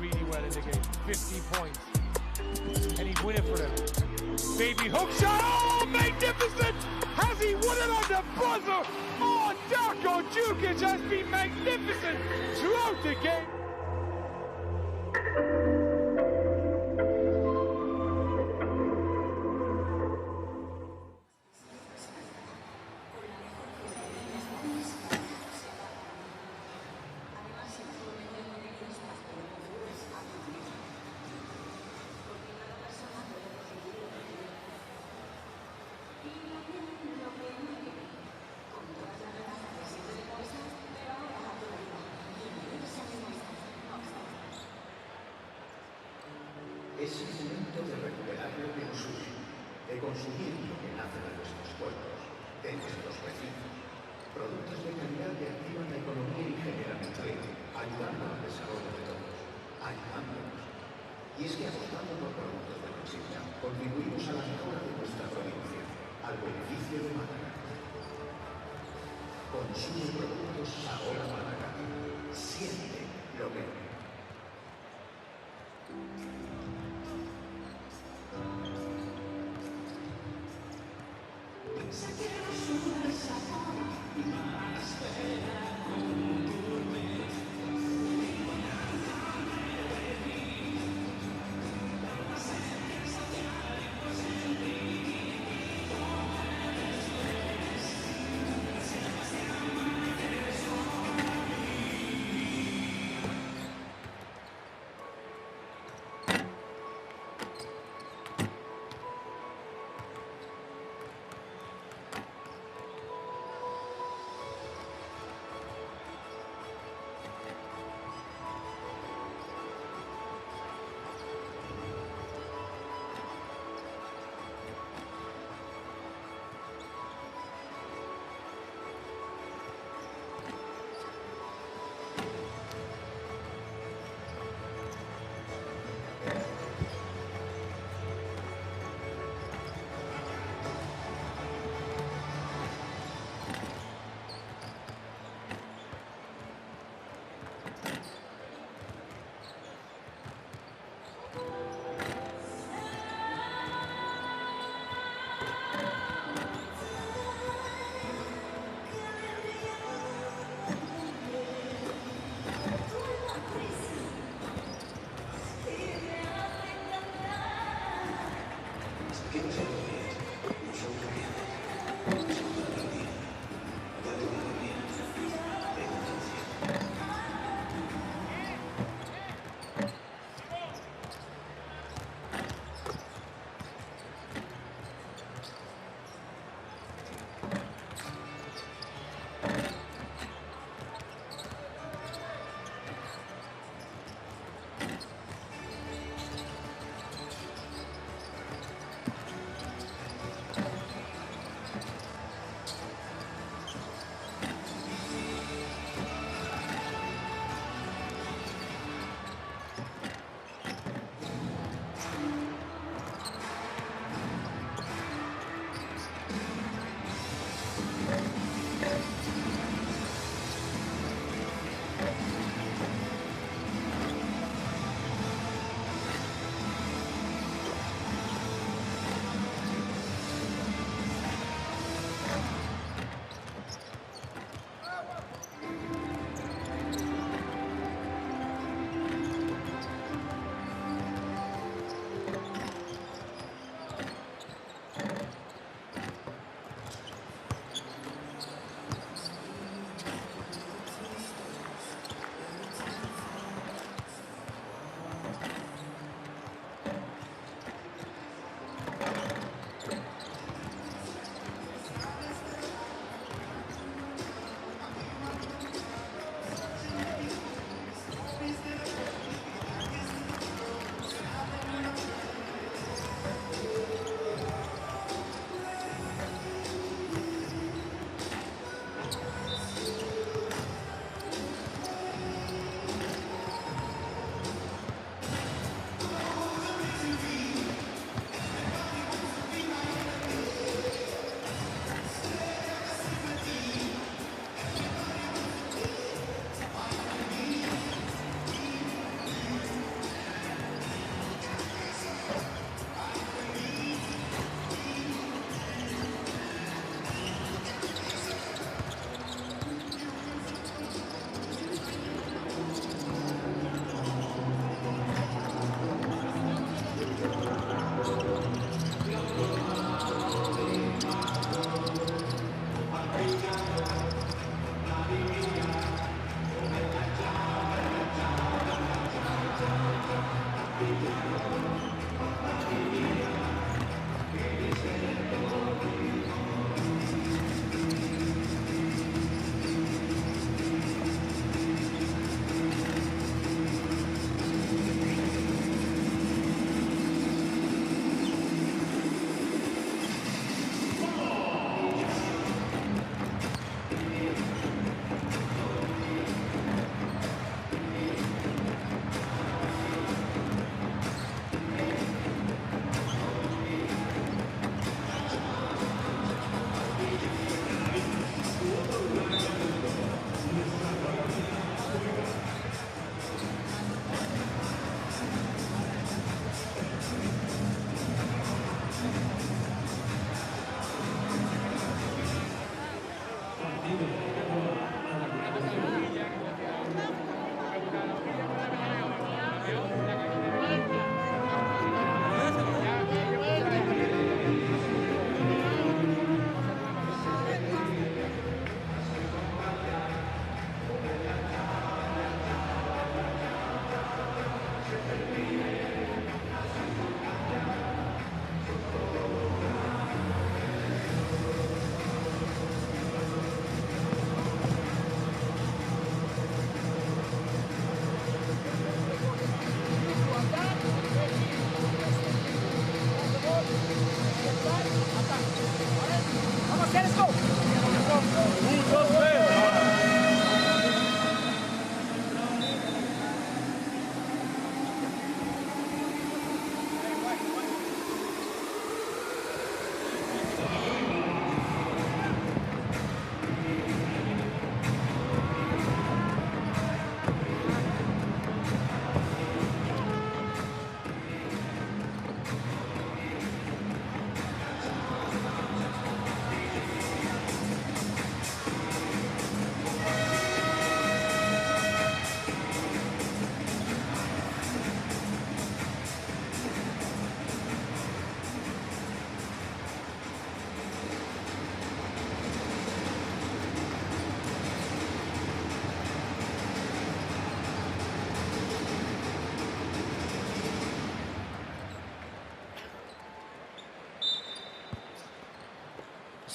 Really well in the game, 15 points, and he'd win it for them. Baby hook shot, oh, magnificent! Has he won it on the buzzer? Oh, Darko Djukic has been magnificent throughout the game. Es el momento de recuperar lo que nos une, de conseguir lo que nace de nuestros pueblos, de nuestros vecinos. Productos de calidad que activan la economía y generan empleo, ayudando al desarrollo de todos, ayudándonos. Y es que apostando por productos de consigna, contribuimos a la mejora de nuestra provincia, al beneficio de Málaga. Consume productos ahora Málaga. Siente lo que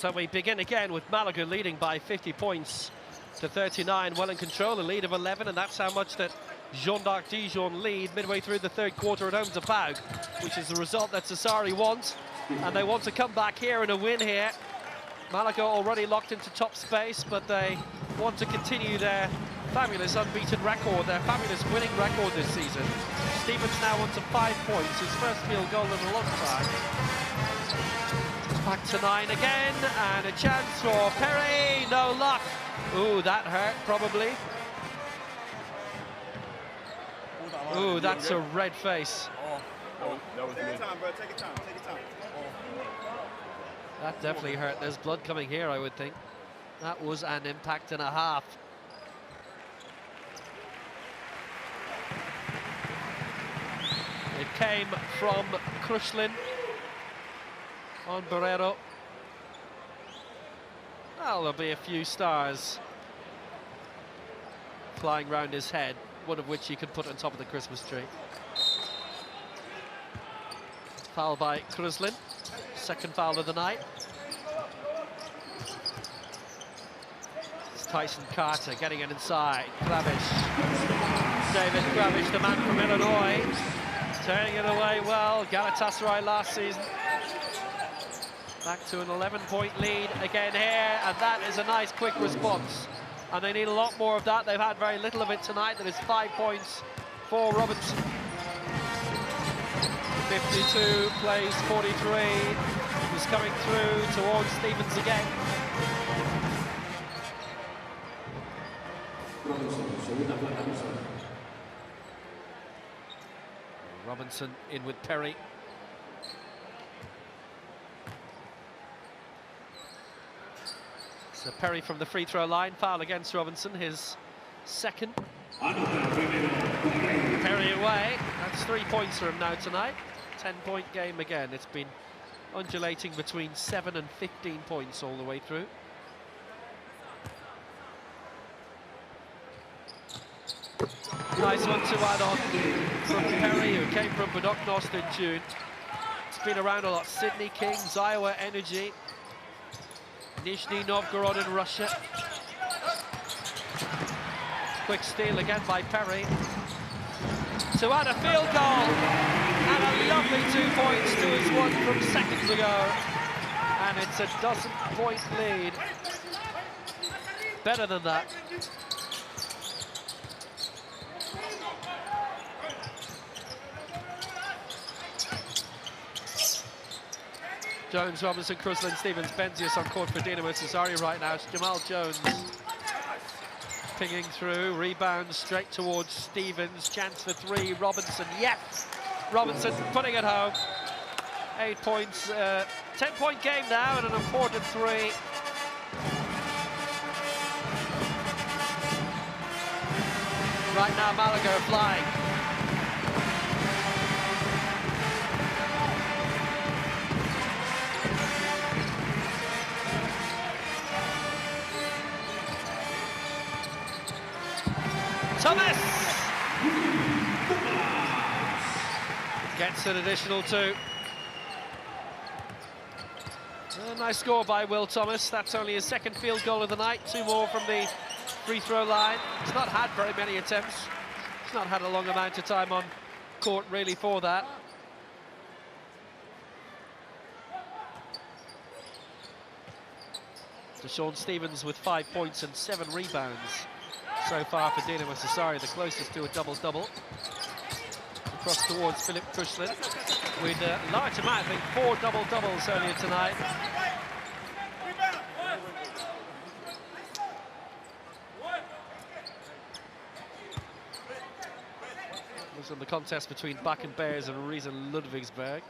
So we begin again with Malaga leading by 50 points to 39, well in control, a lead of 11, and that's how much that Jean d'Arc Dijon lead midway through the third quarter at home to Pau, which is the result that Sassari wants, and they want to come back here and a win here. Malaga already locked into top space, but they want to continue their fabulous unbeaten record, their fabulous winning record this season. Stevens now wants 5 points, his first field goal in a long time. Back to 9 again, and a chance for Perry, no luck. Ooh, that hurt, probably. Ooh, that's a red face. That was take your time, bro. Take your time. Take your time. That definitely hurt. There's blood coming here, I would think. That was an impact and a half. It came from Krushlin on Barrero. Well, there'll be a few stars flying round his head, one of which he could put on top of the Christmas tree. Foul by Krushlin, second foul of the night. It's Tyson Carter getting it inside. Kravish. David Kravish, the man from Illinois, turning it away well. Galatasaray last season. Back to an 11-point lead again here, and that is a nice quick response. And they need a lot more of that. They've had very little of it tonight. That is 5 points for Robinson. 52 plays 43. He's coming through towards Stevens again. Robinson in with Perry. So Perry from the free throw line, foul against Robinson, his second. Perry away, that's 3 points for him now tonight. 10-point game again. It's been undulating between 7 and 15 points all the way through. Nice one to add on from Perry, who came from Budoknost in June. It's been around a lot. Sydney Kings, Iowa Energy, Nizhny Novgorod in Russia. Quick steal again by Perry to add a field goal, and a lovely 2 points to his one from seconds ago, and it's a dozen-point lead. Better than that. Jones, Robinson, Krushlin, Stevens, Benzius on court for Dinamo Sassari right now. It's Jamal Jones pinging through, rebound straight towards Stevens, chance for 3, Robinson, yes! Robinson putting it home. 8 points, 10-point game now and an important 3. Right now Malaga are flying. Thomas gets an additional 2. A nice score by Will Thomas. That's only his second field goal of the night. 2 more from the free throw line. He's not had very many attempts. He's not had a long amount of time on court really for that. Deshaun Stevens with 5 points and 7 rebounds so far for Dinamo Sassari, the closest to a double-double. Across towards Philip Krushlin with a large amount, I think 4 double-doubles earlier tonight. This was in the contest between Bakken Bears and Riesa Ludwigsburg.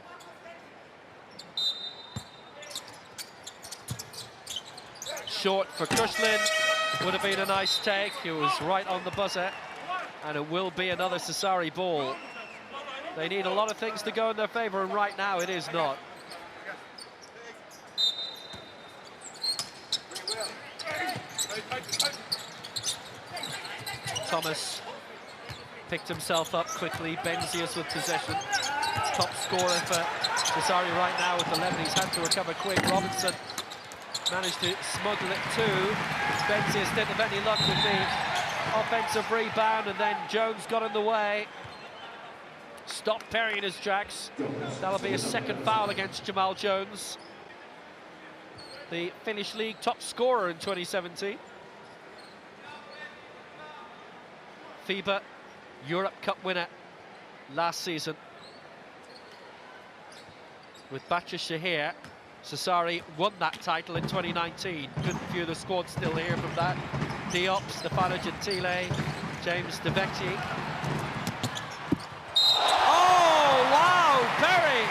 Short for Krushlin. Would have been a nice take. It was right on the buzzer, and it will be another Sassari ball. They need a lot of things to go in their favour, and right now it is not. Thomas picked himself up quickly. Benzius with possession. Top scorer for Sassari right now with 11. He's had to recover quick. Robinson managed to smuggle it to Benzias. Didn't have any luck with the offensive rebound, and then Jones got in the way. Stopped Perry in his tracks. That'll be a second foul against Jamal Jones, the Finnish league top scorer in 2017. FIBA Europe Cup winner last season. With Bacha Shahir, Sassari won that title in 2019. Good few of the squad still here from that. Diop, Stefano Gentile, James DeVecchi. Oh, wow, Perry!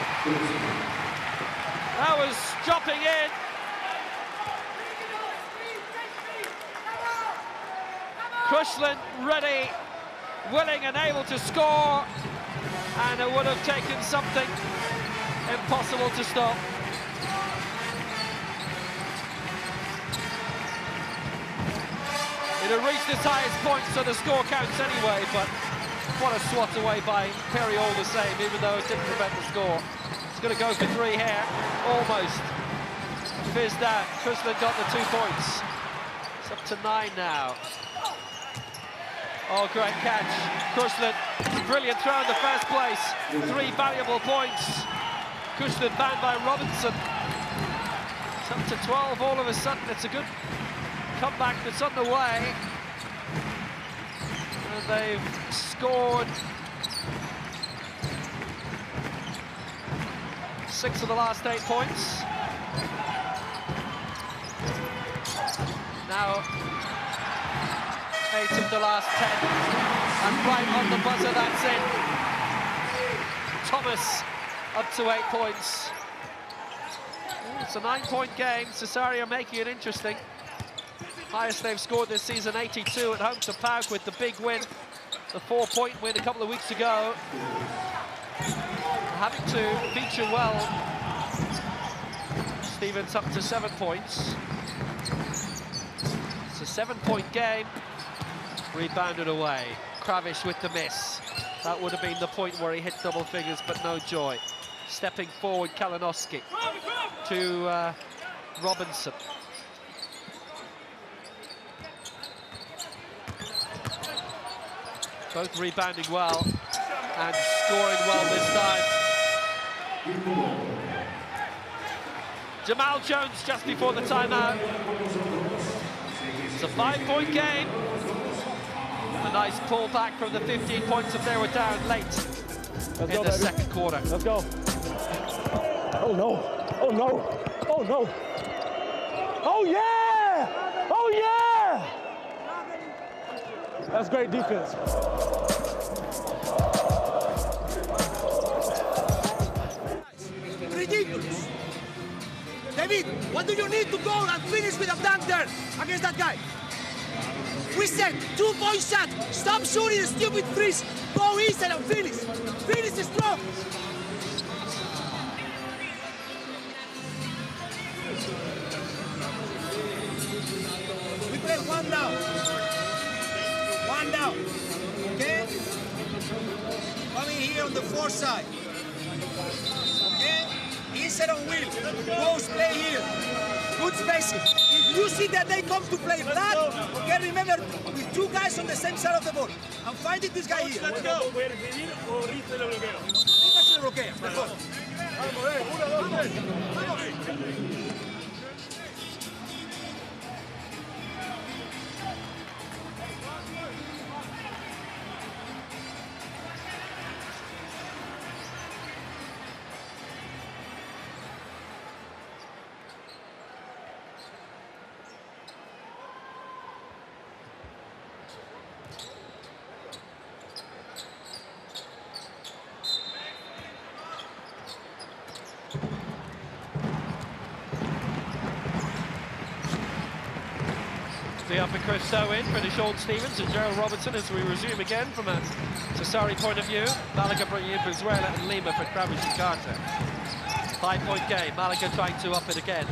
That was dropping in. Kushlan ready, willing and able to score, and it would have taken something impossible to stop. It had reached its highest point, so the score counts anyway, but what a swat away by Perry all the same, even though it didn't prevent the score. It's going to go for three here, almost. Fizzed out. Kushlan got the 2 points. It's up to 9 now. Oh, great catch. Kushlan, brilliant throw in the first place. 3 valuable points. Kushlan banned by Robinson. It's up to 12 all of a sudden. It's a good comeback that's underway. And they've scored 6 of the last 8 points. Now 8 of the last 10. And right on the buzzer, that's it. Thomas up to 8 points. It's a 9-point game. Sassari are making it interesting. Highest they've scored this season, 82 at home to Pauk with the big win, the 4-point win a couple of weeks ago. Having to feature well. Stevens up to 7 points. It's a 7-point game. Rebounded away. Kravish with the miss. That would have been the point where he hit double figures, but no joy. Stepping forward, Kalinowski to Robinson. Both rebounding well and scoring well this time. Jamal Jones just before the timeout. It's a 5-point game. A nice pullback from the 15 points if they were down late in the second quarter. Let's go. Oh no, oh no, oh no. Oh yeah! Oh yeah! That's great defense. Ridiculous. David, what do you need to go and finish with a dunk there against that guy? We said 2-point shot. Stop shooting stupid threes. Go inside and finish. Finish strong. We play 1 down. 1 down. Okay? Coming here on the 4th side. Okay? Inside on Will. Post play here. Good spacing. If you see that they come to play flat, okay, remember, with 2 guys on the same side of the ball. I'm finding this guy here. Let's go. Mejor. Diop and Christo in for Sean Stevens and Gerald Robinson as we resume again from a Sassari point of view. Malaga bringing in Venezuela and Lima for Kravish and Carter. 5-point game. Malaga trying to up it again.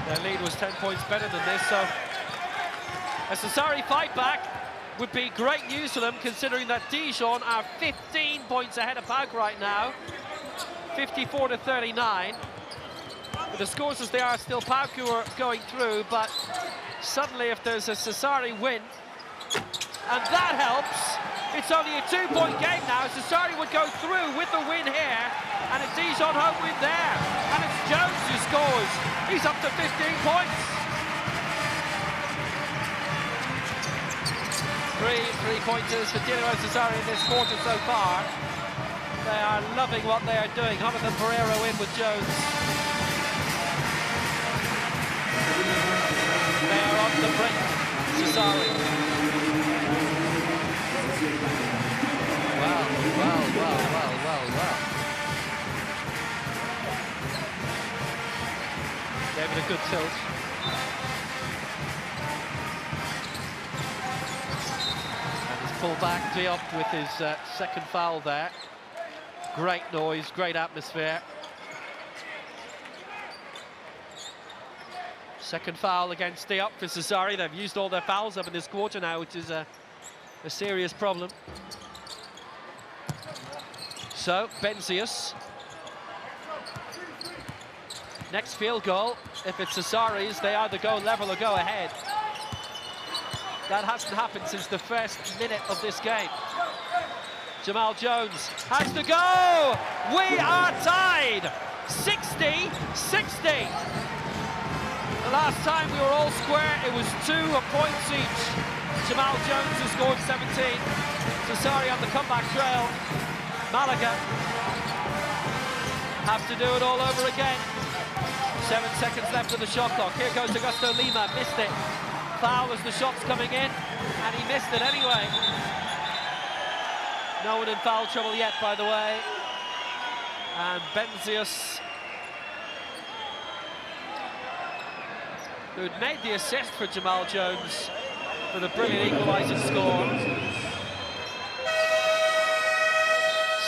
Their lead was 10 points better than this, so a Sassari fight back would be great news for them, considering that Dijon are 15 points ahead of Pauk right now. 54-39. With the scores as they are, still Pauku are going through, but suddenly if there's a Sassari win, and that helps, it's only a 2-point game now. Sassari would go through with the win here, and a Dijon home win there. And it's Jones who scores. He's up to 15 points. Three-pointers for Dinamo Sassari in this quarter so far. They are loving what they are doing. Jonathan Pereira in with Jones. They are on the brink, Sassari. Well. Gave it a good tilt. And he's pulled back Diop with his second foul there. Great noise, great atmosphere. Second foul against Diop for Sassari. They've used all their fouls up in this quarter now, which is a serious problem. So, Benzius. Next field goal, if it's Sassari's, they either go level or go ahead. That hasn't happened since the first minute of this game. Jamal Jones has to go! We are tied! 60-60. The last time we were all square, it was 2 points each. Jamal Jones has scored 17. Sassari on the comeback trail. Malaga have to do it all over again. 7 seconds left of the shot clock. Here goes Augusto Lima, missed it. Foul as the shot's coming in, and he missed it anyway. No one in foul trouble yet, by the way. And Benzius, who'd made the assist for Jamal Jones for the brilliant equalising score.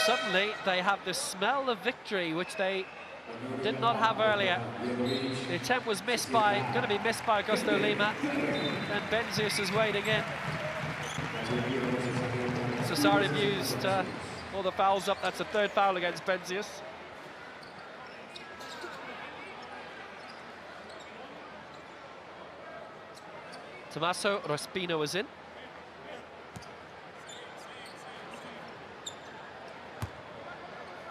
Suddenly, they have the smell of victory, which they did not have earlier. The attempt was going to be missed by Augusto Lima, and Benzius is wading in. Sassari have used all the fouls up. That's the 3rd foul against Benzius. Tommaso Respino is in.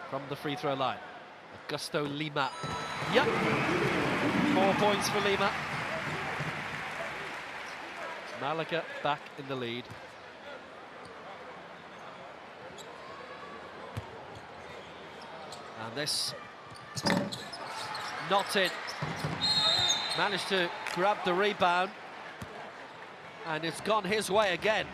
From the free throw line, Augusto Lima. Yep, 4 points for Lima. Malaga back in the lead. And this, not in. Managed to grab the rebound, and it's gone his way again.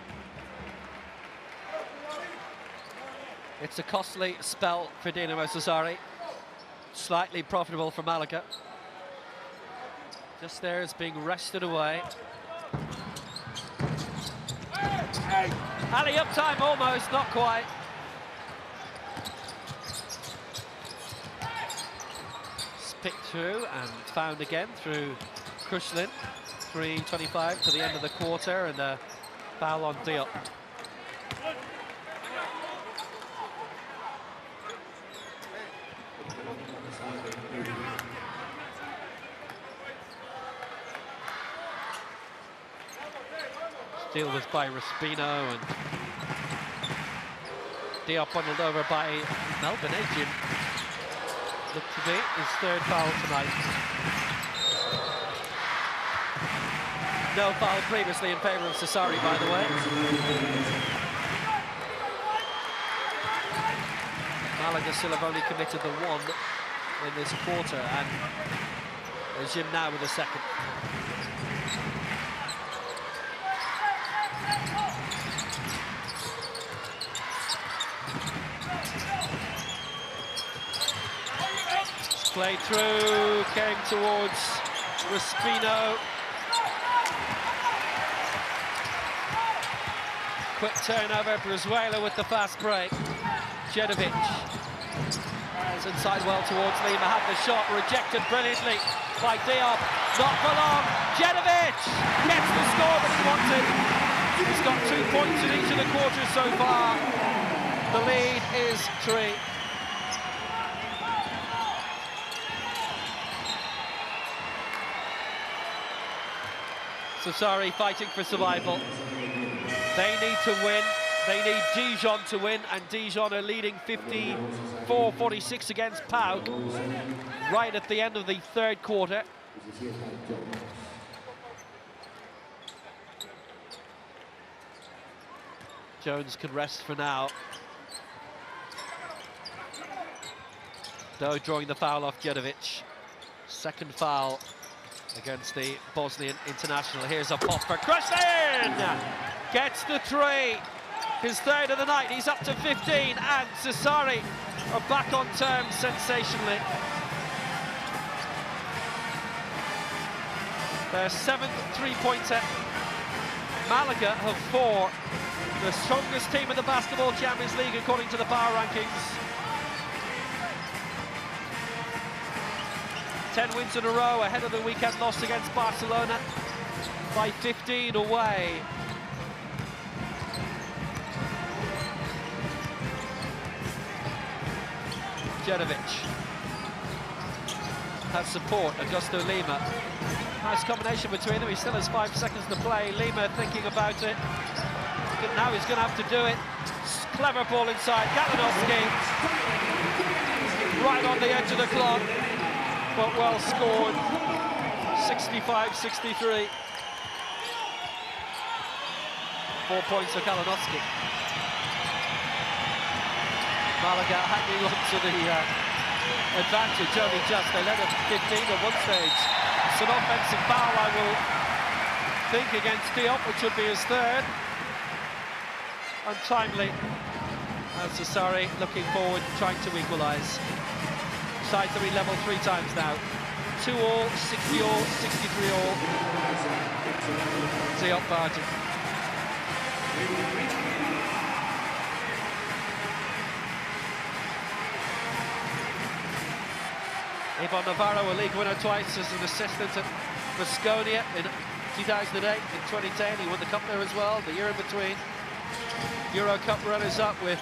It's a costly spell for Dinamo Sassari. Slightly profitable for Malaga. Just there, it's being wrested away. Alley-up time almost, not quite. Picked through and found again through Krushlin. 3:25 to the end of the quarter, and a foul on Diop. Steal was by Respino, and Diop bundled over by Melvin Adrian. Looked to be his 3rd foul tonight. No foul previously in favour of Sassari, by the way. Malaga still have only committed the 1 in this quarter, and there's Jim now with a 2nd. Played through, came towards Respino. Quick turnover, Brazuela with the fast break. Jedovic is inside well towards Lima, had the shot rejected brilliantly by Diop. Not for long. Jedovic gets the score that he wanted. He's got 2 points in each of the quarters so far. The lead is 3. So sorry, fighting for survival. They need to win. They need Dijon to win, and Dijon are leading 54-46 against Pau right at the end of the third quarter. Jones can rest for now. Though drawing the foul off Djedovic. Second foul against the Bosnian international. Here's a pop for Krustin! Gets the three. His third of the night. He's up to 15, and Cesari are back on terms sensationally. Their 7th three-pointer. Malaga have 4. The strongest team in the Basketball Champions League according to the power rankings. 10 wins in a row ahead of the weekend loss against Barcelona by 15 away. Djedovic has support, Augusto Lima. Nice combination between them, he still has 5 seconds to play. Lima thinking about it. Now he's going to have to do it. Clever ball inside, Galanowski. Right on the edge of the clock, but well scored. 65-63. 4 points for Galanowski. Malaga hanging on to the advantage, only just. They led at 15 at one stage. It's an offensive foul, I will think, against Diop, which would be his third. Untimely. And Cesari looking forward, trying to equalise. Sides are level 3 times now. 2-all, 60-all, 63-all. Diop Barton. Ivan Navarro, a league winner twice as an assistant at Basconia in 2008, in 2010. He won the cup there as well, the year in between. Euro Cup runners-up with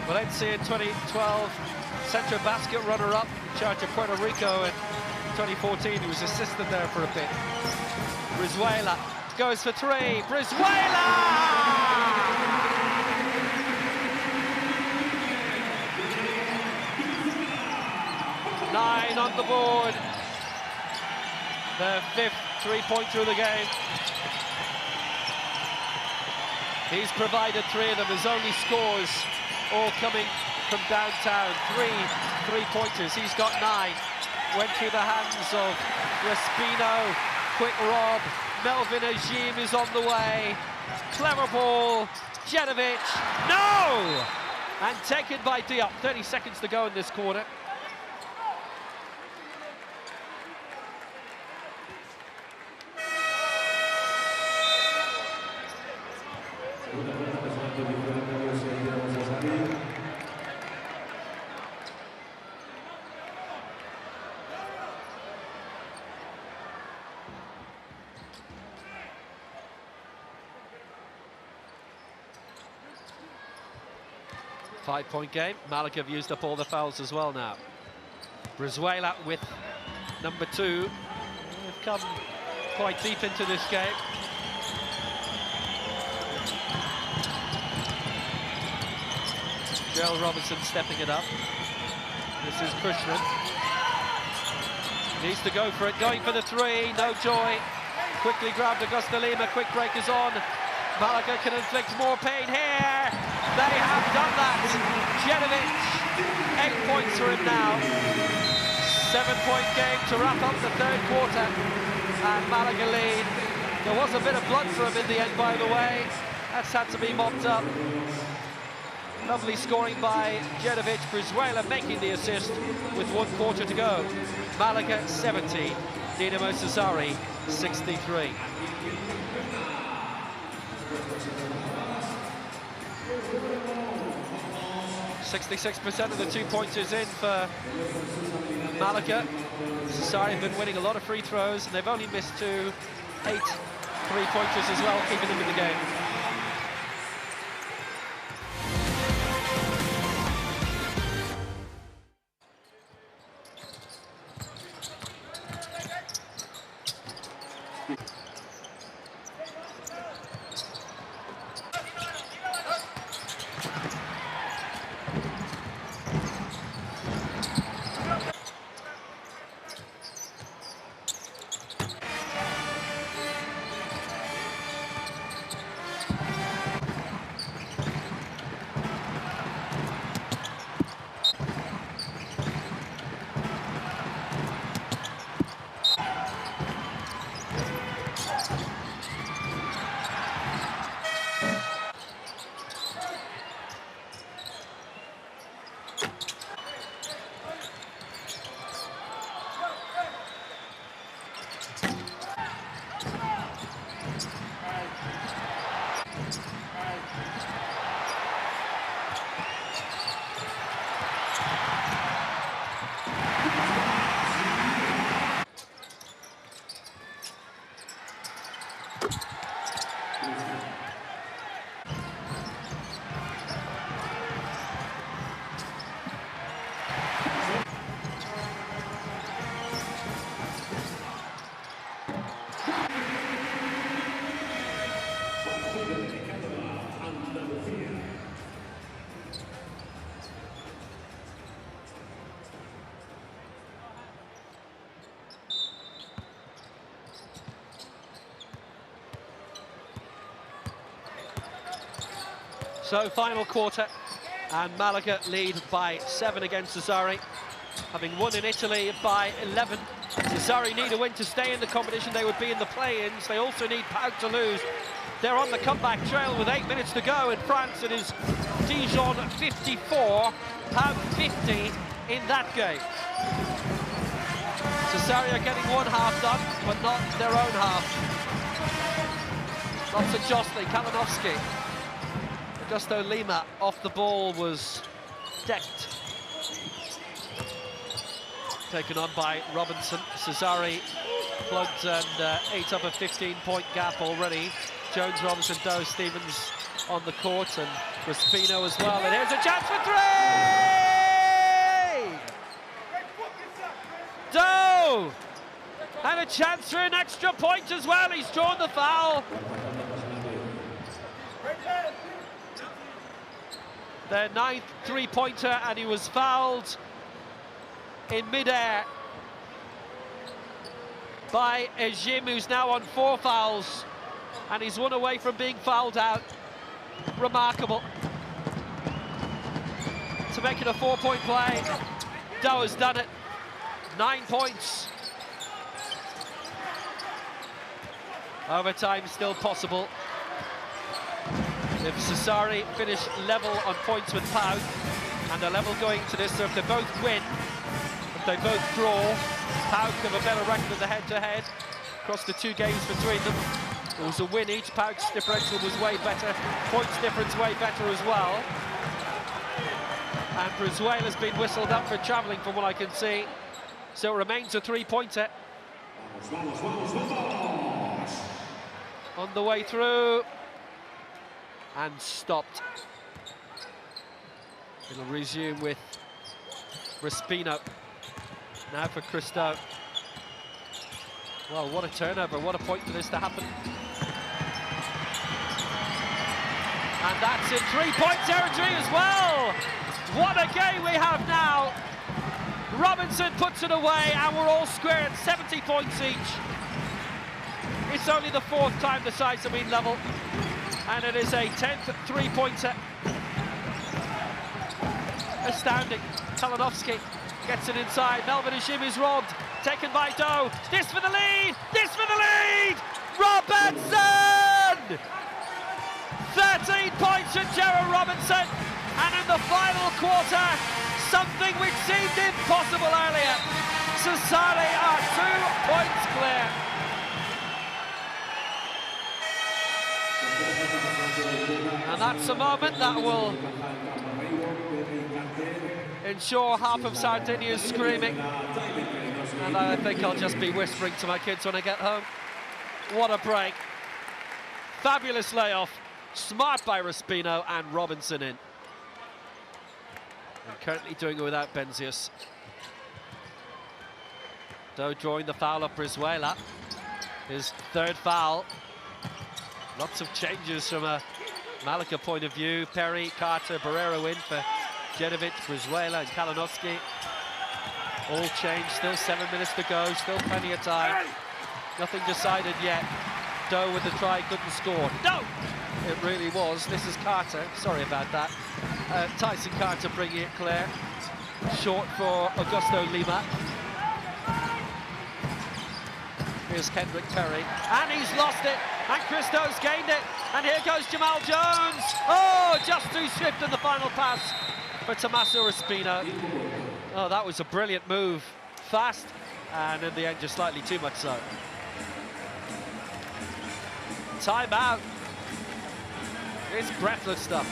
Valencia in 2012. Central Basket runner-up, in charge of Puerto Rico in 2014. He was assistant there for a bit. Brizuela goes for 3. Brizuela! 9 on the board. Their 5th three-pointer of the game. He's provided 3 of them. His only scores all coming from downtown. 3 three-pointers. He's got 9. Went through the hands of Respino. Quick rob. Melvin Ajim is on the way. Clever ball. Djedovic. No! And taken by Diop. 30 seconds to go in this quarter. Five-point game. Malaga have used up all the fouls as well now. Brizuela with number 2. They've come quite deep into this game. Gerald Robinson stepping it up. This is Krishnan. Needs to go for it, going for the 3, no joy. Quickly grabbed Augusto Lima, quick break is on. Malaga can inflict more pain here. They have done that. Djedovic, 8 points for him now. 7-point game to wrap up the third quarter. And Malaga lead. There was a bit of blood for him in the end, by the way. That's had to be mopped up. Lovely scoring by Djedovic. Brizuela making the assist with 1 quarter to go. Malaga 70, Dinamo Cesari 63. %66% of the 2-pointers in for Malaga. Cesari have been winning a lot of free throws, and they've only missed 8 three-pointers as well, keeping them in the game. So final quarter, and Malaga lead by 7 against Sassari, having won in Italy by 11. Sassari need a win to stay in the competition. They would be in the play-ins. They also need Pauk to lose. They're on the comeback trail with 8 minutes to go. In France, it is Dijon 54, Pauk 50 in that game. Sassari are getting one half done, but not their own half. Lots of jostling. Kalinowski. Augusto Lima off the ball was decked. Taken on by Robinson. Sassari plugged and ate up a 15-point gap already. Jones, Robinson, Doe, Stevens on the court, and Raspino as well. And here's a chance for 3! Doe! And a chance for an extra point as well. He's drawn the foul. Their 9th three-pointer, and he was fouled in mid-air by Ejim, who's now on 4 fouls, and he's 1 away from being fouled out. Remarkable. To make it a 4-point play, Doe has done it. 9 points. Overtime still possible. If Sassari finish level on points with Pauk, and they're level going to this, so if they both win, if they both draw, Pauk have a better record in the head-to-head across the 2 games between them. It was a win each. Pauk's differential was way better, points difference way better as well. And Brizuela's been whistled up for travelling from what I can see, so it remains a 3-pointer. On the way through, and stopped. It'll resume with Raspino. Now for Christo. Well, what a turnover, what a point for this to happen. And that's in 3-point territory as well. What a game we have now. Robinson puts it away, and we're all square at 70 points each. It's only the 4th time the sides have been level, and it is a 10th three-pointer. Astounding. Kalinowski gets it inside. Melvin Ejim is robbed. Taken by Doe. This for the lead! This for the lead! Robinson! 13 points for Gerald Robinson. And in the final quarter, something which seemed impossible earlier. Sassari are 2 points clear. And that's a moment that will ensure half of Sardinia is screaming. And I think I'll just be whispering to my kids when I get home. What a break. Fabulous layoff. Smart by Raspino, and Robinson in. And currently doing it without Benzius. Doe drawing the foul of Brizuela. His 3rd foul. Lots of changes from a Malaga point of view. Perry, Carter, Barrero in for Genovic, Brizuela and Kalinowski. All changed, still 7 minutes to go, still plenty of time. Nothing decided yet. Doe with the try, couldn't score. No! It really was. This is Carter, sorry about that. Tyson Carter bringing it clear. Short for Augusto Lima. Here's Kendrick Perry, and he's lost it, and Christo's gained it, and here goes Jamal Jones. Oh, just too swift in the final pass for Tommaso Raspino. Oh, that was a brilliant move. Fast, and in the end, just slightly too much so. Timeout. It's breathless stuff.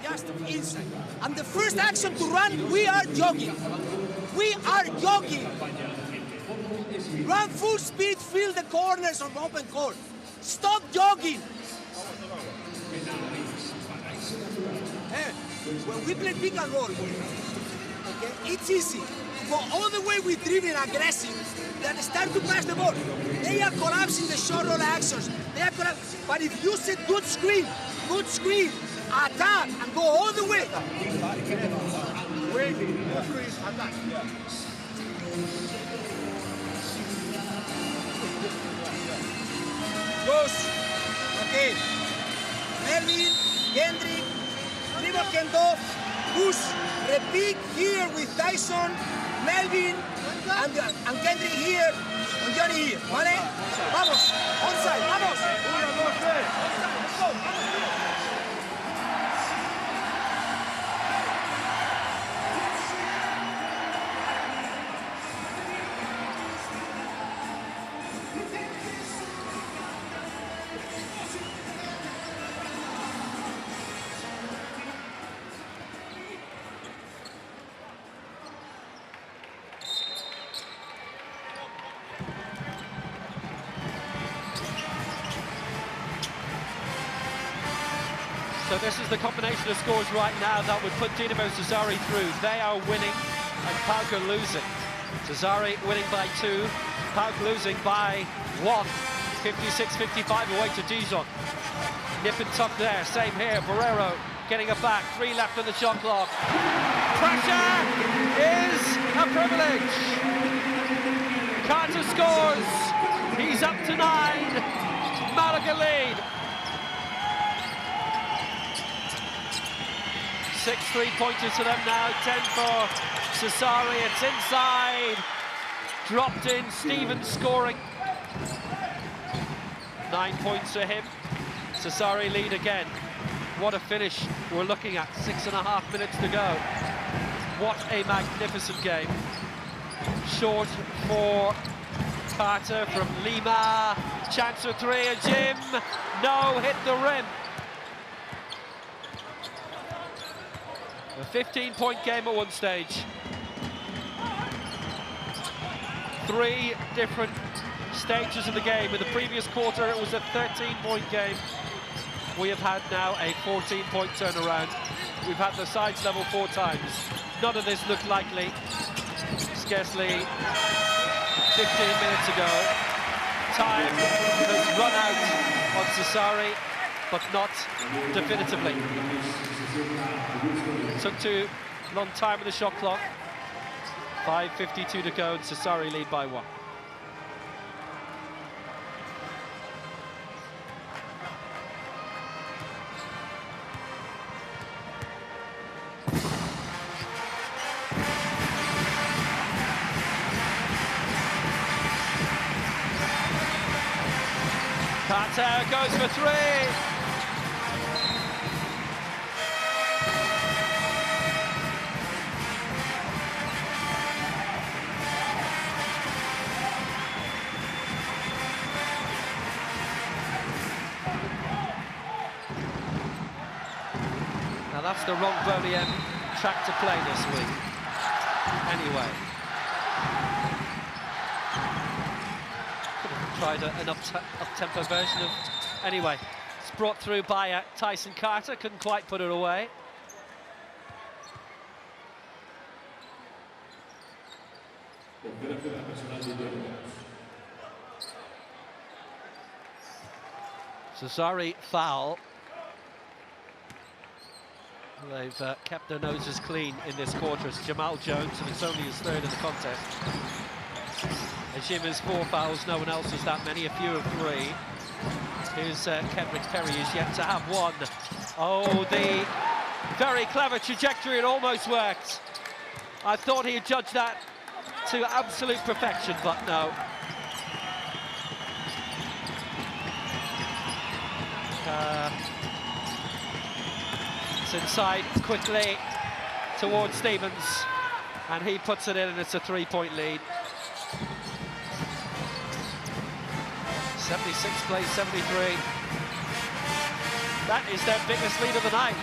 Just inside. And the first action to run, we are jogging. We are jogging. Run full speed, fill the corners on open court. Stop jogging. When we play pick and roll, okay, it's easy. Go all the way with dribbling aggressive, then start to pass the ball. They are collapsing the short roll actions. They are collapsing. But if you set good screen, attack, and go all the way. Dos. Okay. Melvin, Kendrick, dribble Kendo, push, repeat here with Tyson, Melvin, and Kendrick here, and Johnny here, ¿vale? Vamos, onside, vamos. 1, 2, 3. Let's go. So this is the combination of scores right now that would put Dinamo Sassari through. They are winning and PAOK are losing. Sassari winning by 2, PAOK losing by 1. 56-55 away to Dizon. Nip and tuck there, same here. Barrero getting it back, 3 left on the shot clock. Pressure is a privilege. Carter scores, he's up to 9. Malaga lead. 6 3-pointers to them now, 10 for Sassari, it's inside, dropped in, Stevens scoring. 9 points for him, Sassari lead again. What a finish we're looking at, 6.5 minutes to go. What a magnificent game. Short for Carter from Lima, chance for 3, and Jim, no, hit the rim. A 15-point game at one stage. 3 different stages of the game. In the previous quarter, it was a 13-point game. We have had now a 14-point turnaround. We've had the sides level 4 times. None of this looked likely. Scarcely 15 minutes ago. Time has run out on Sassari, but not definitively. Took too long time on the shot clock. 5:52 to go, and Sassari lead by 1. Carter goes for 3. Now that's the wrong Boniem track to play this week. Anyway. Could have tried an up-tempo version of... Anyway, it's brought through by Tyson Carter, couldn't quite put it away. Sassari foul. They've kept their noses clean in this quarter. It's Jamal Jones, and it's only his 3rd in the contest. Ajim has 4 fouls, no one else has that many, a few of 3. Here's Kendrick Perry, who's yet to have 1. Oh, the very clever trajectory, it almost worked. I thought he had judged that to absolute perfection, but no. It's inside quickly towards Stevens, and he puts it in, and it's a 3-point lead. 76 plays 73. That is their biggest lead of the night.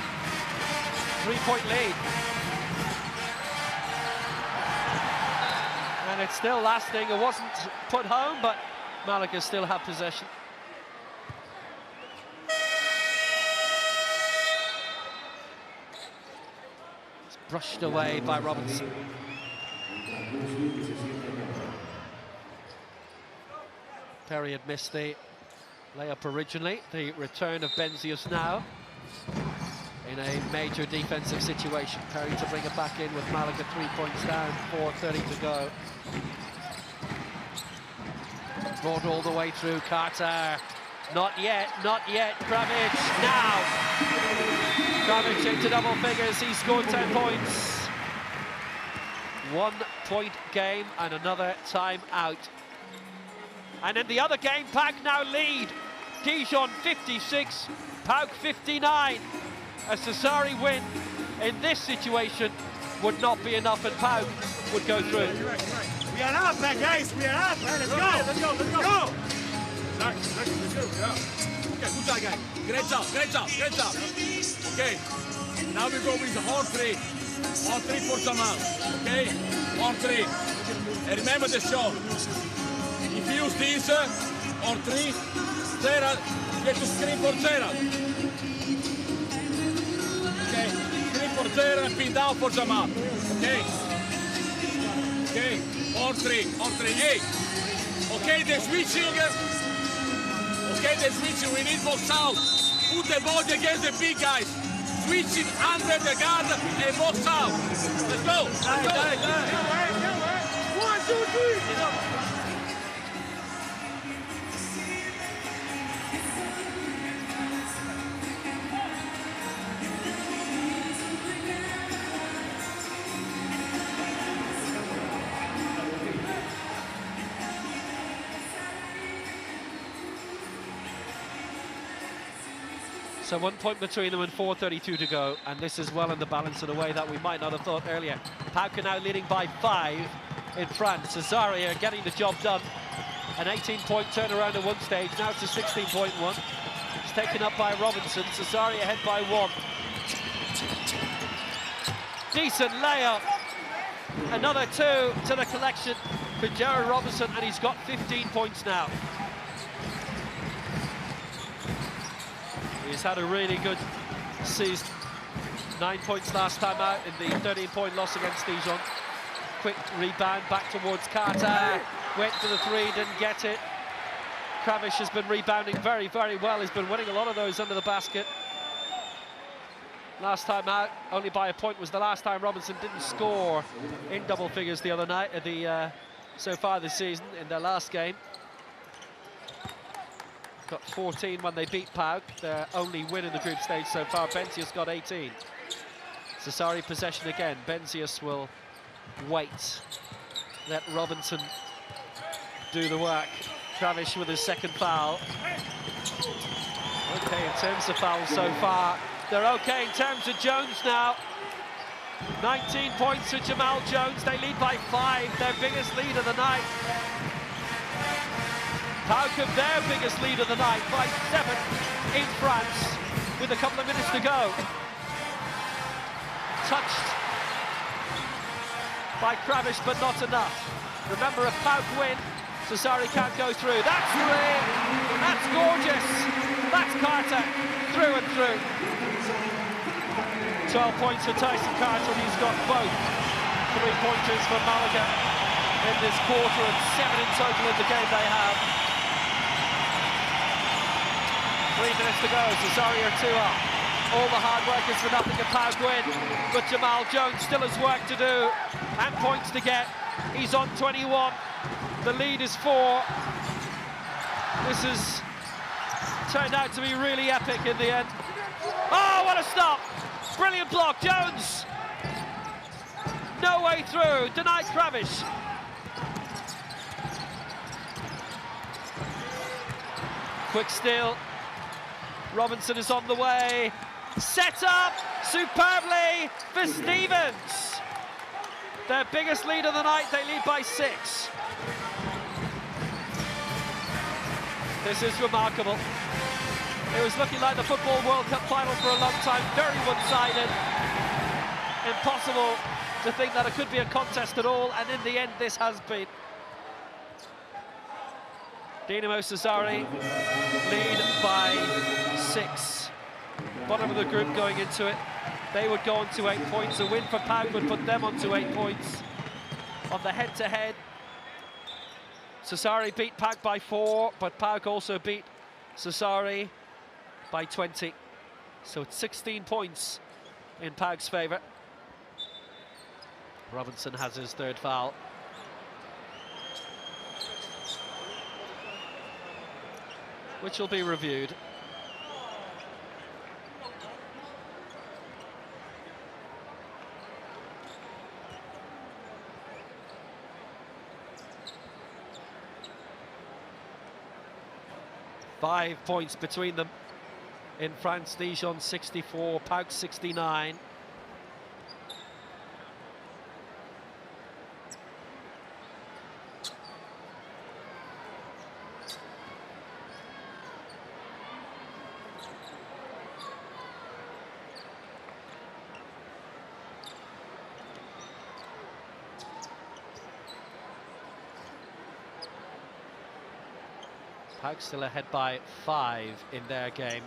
3-point lead. And it's still lasting. It wasn't put home, but Malaga still have possession. It's brushed away by Robinson. Perry had missed the layup originally. The return of Benzius now in a major defensive situation. Perry to bring it back in with Malaga 3 points down, 4:30 to go. Brought all the way through. Carter Not yet, not yet. Kravic now. Kravic into double figures. He scored 10 points. 1 point game and another time out. And in the other game, PAOK now lead. Dijon 56, PAOK 59. A Sassari win in this situation would not be enough and PAOK would go through. You're right. We are up, guys. We are up. Let's go. Let's go. Nice. Yeah. Okay, good job, guys. Great job. Okay. Now we go with the horn 3. On 3 for Jamal. Okay? On 3. And remember the show. If you use this on 3, Gerald, you get to screen for Gerald. Okay? Screen for Gerald and pin down for Jamal. Okay? Okay? On 3. Hey! Okay, they're switching. We need box out. Put the body against the big guys. Switching under the guard and box out. Let's go. Let's go. 1, 2, 3. So 1 point between them and 4:32 to go, and this is well in the balance in a way that we might not have thought earlier. PAOK are now leading by 5 in front. Cesaria getting the job done. An 18-point turnaround at one stage, now it's a 16.1. It's taken up by Robinson. Cesaria ahead by 1. Decent layup. Another 2 to the collection for Jared Robinson, and he's got 15 points now. He's had a really good season. 9 points last time out in the 13-point loss against Dijon. Quick rebound back towards Carter. Went for the 3, didn't get it. Kravic has been rebounding very, very well. He's been winning a lot of those under the basket. Last time out, only by a point, was the last time Robinson didn't score in double figures the other night, so far this season, in their last game. Got 14 when they beat PAOK, their only win in the group stage so far. Benzius got 18. Sassari possession again. Benzius will wait. Let Robinson do the work. Kravic with his second foul. Okay, in terms of fouls so far, they're okay in terms of Jones now. 19 points for Jamal Jones. They lead by 5, their biggest lead of the night. PAOK have their biggest lead of the night by 7 in France with a couple of minutes to go. Touched by Kravic, but not enough. Remember, a PAOK win, Sassari can't go through. That's 3. That's gorgeous. That's Carter through and through. 12 points for Tyson Carter, and he's got both 3-pointers for Malaga in this quarter, and 7 in total in the game they have. 3 minutes to go. Sassari are 2 up. All the hard work is for nothing. A PAOK win, but Jamal Jones still has work to do and points to get. He's on 21. The lead is 4. This has turned out to be really epic in the end. Oh, what a stop! Brilliant block, Jones. No way through. Denied Kravic. Quick steal. Robinson is on the way. Set up superbly for Stevens. Their biggest lead of the night, they lead by 6. This is remarkable. It was looking like the Football World Cup final for a long time, very one-sided. Impossible to think that it could be a contest at all, and in the end this has been. Dinamo Sassari lead by 6. Bottom of the group going into it. They would go on to 8 points. A win for PAOK would put them on to 8 points. On the head-to-head, Sassari beat PAOK by 4, but PAOK also beat Sassari by 20. So it's 16 points in PAOK's favour. Robinson has his 3rd foul. which will be reviewed. Five points between them. In France, Dijon 64, Pauk 69. Pauk still ahead by 5 in their game.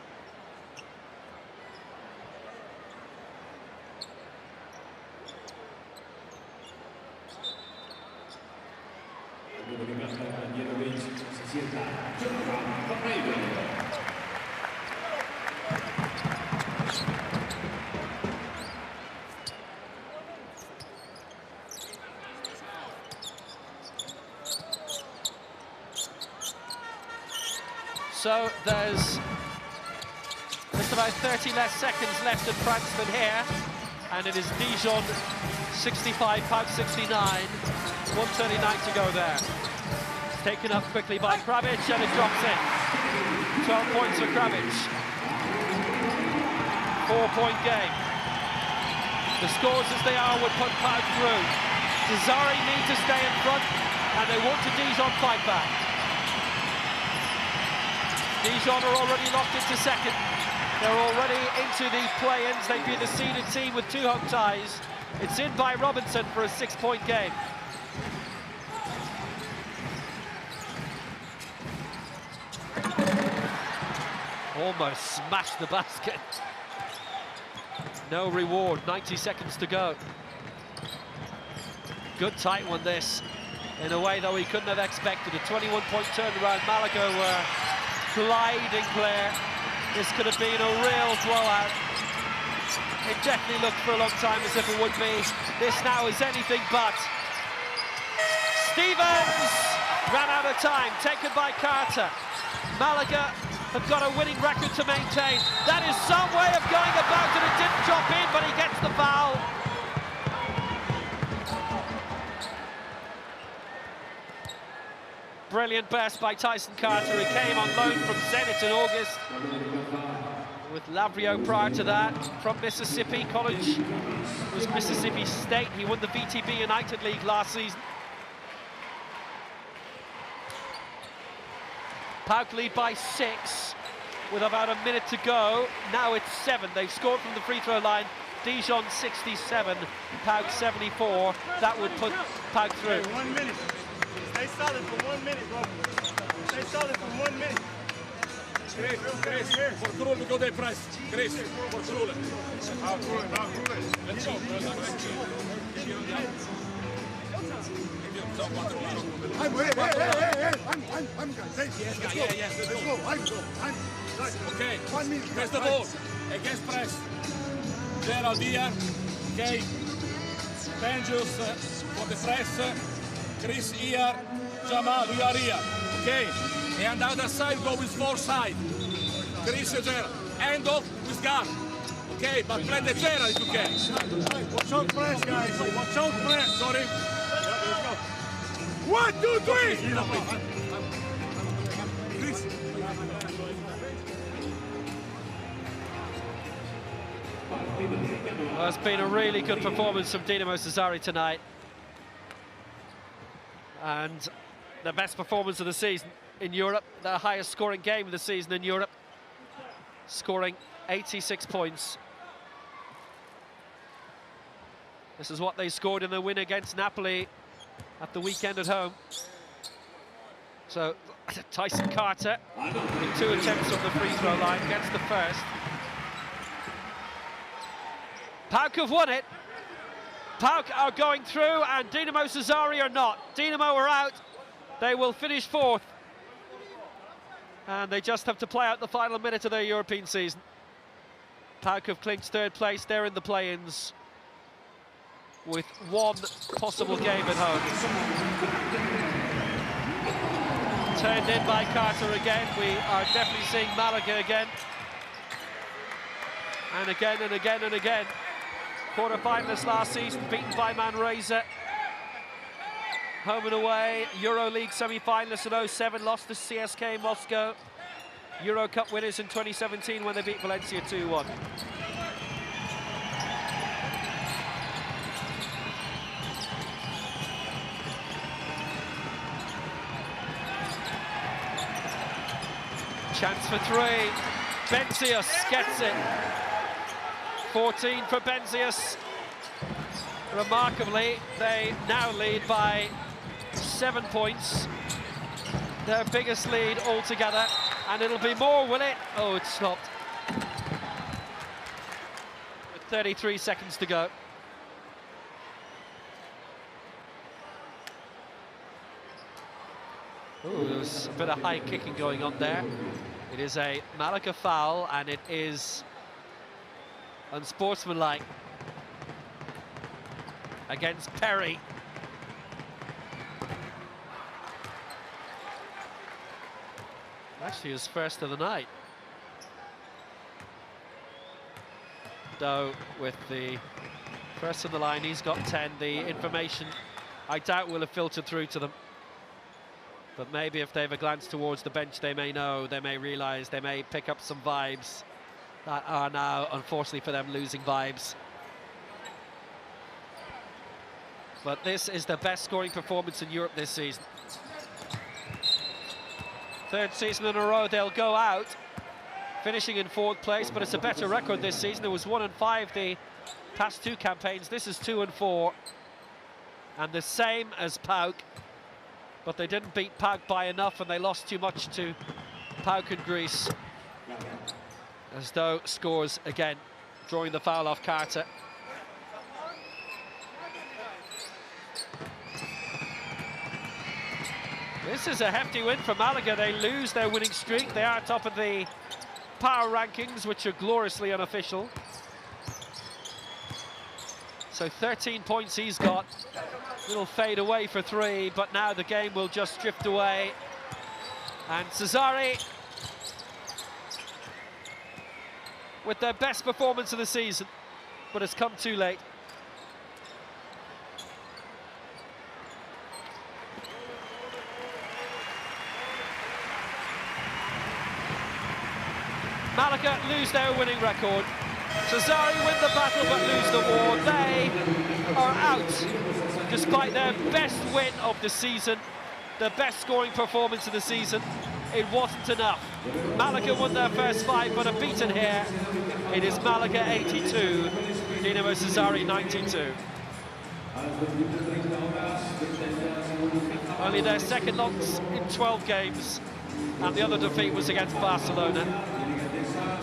So there's just about 30 less seconds left in France than here, and it is Dijon 65, Pauk 69, 1:39 to go there. It's taken up quickly by Kravic and it drops in. 12 points for Kravic. 4-point game. The scores as they are would put Pauk through. Cesari need to stay in front, and they want a Dijon fight back. Dijon are already locked into second. They're already into the play-ins. They'd be the seeded team with 2 home ties. It's in by Robinson for a 6-point game. Almost smashed the basket. No reward, 90 seconds to go. Good tight one this, in a way though he couldn't have expected. A 21-point turnaround. Malaga were gliding clear. This could have been a real blowout. It definitely looked for a long time as if it would be. This now is anything but. Stevens ran out of time, taken by Carter. Malaga have got a winning record to maintain. That is some way of going about it. It didn't drop in, but he gets the foul. Brilliant burst by Tyson Carter, who came on loan from Zenit in August, with Lavrio prior to that, from Mississippi. College was Mississippi State. He won the VTB United League last season. Pauk lead by 6, with about a minute to go. Now it's 7. They've scored from the free throw line. Dijon 67, Pauk 74. That would put Pauk through. 1 minute. Stay solid for 1 minute, bro. Stay solid for 1 minute. Chris, for Krul, we go there, press. Chris, for Krul. Let's go. Okay, press the ball. Against press. Gerald here. Okay. Benjus for the press. Chris here. Jamal, you are here. Okay. And the other side go with 4 side. Chris and Gerald. End off with guard. Okay, but play the Gerald if you can. Watch out press, guys. Watch out press. Sorry. 1, 2, 3. Well, it's been a really good performance from Dinamo Cesari tonight. And the best performance of the season in Europe, the highest scoring game of the season in Europe, scoring 86 points. This is what they scored in the win against Napoli at the weekend at home. So Tyson Carter with 2 attempts on the free throw line, gets the first. Pauk have won it. Pauk are going through and Dinamo Cesari are not. Dinamo are out. They will finish 4th. And they just have to play out the final minute of their European season. Pauk have clinched 3rd place. They're in the play-ins with 1 possible game at home. Turned in by Carter again. We are definitely seeing Malaga again. And again and again and again. Quarter-finalists last season, beaten by Manresa. Home and away, EuroLeague semi-finalists in 07, lost to CSK Moscow. Euro Cup winners in 2017 when they beat Valencia 2-1. Chance for three. Benzius gets it. 14 for Benzius. Remarkably, they now lead by 7 points. Their biggest lead altogether. And it'll be more, will it? Oh, it's stopped. With 33 seconds to go. Ooh, there's a bit of high kicking going on there. It is a Malaga foul, and it is unsportsmanlike against Perry. Actually, his first of the night. Though, with the first on the line, he's got 10. The information, I doubt, will have filtered through to them. But maybe if they have a glance towards the bench, they may know, they may realise, they may pick up some vibes that are now, unfortunately for them, losing vibes. But this is the best scoring performance in Europe this season. Third season in a row they'll go out, finishing in 4th place, but it's a better record this season. It was 1-5 the past 2 campaigns. This is 2-4, and the same as PAOK. But they didn't beat PAOK by enough, and they lost too much to PAOK in Greece. As though scores again, drawing the foul off Carter. This is a hefty win for Malaga. They lose their winning streak. They are top of the power rankings, which are gloriously unofficial. So 13 points he's got. Little fade away for 3, but now the game will just drift away. And Cesare, with their best performance of the season, but it's come too late. Malaga lose their winning record. Cesare win the battle but lose the war. They are out despite their best win of the season, the best scoring performance of the season. It wasn't enough. Malaga won their first 5 but are beaten here. It is Malaga 82, Dinamo Cesare 92. Only their second loss in 12 games, and the other defeat was against Barcelona.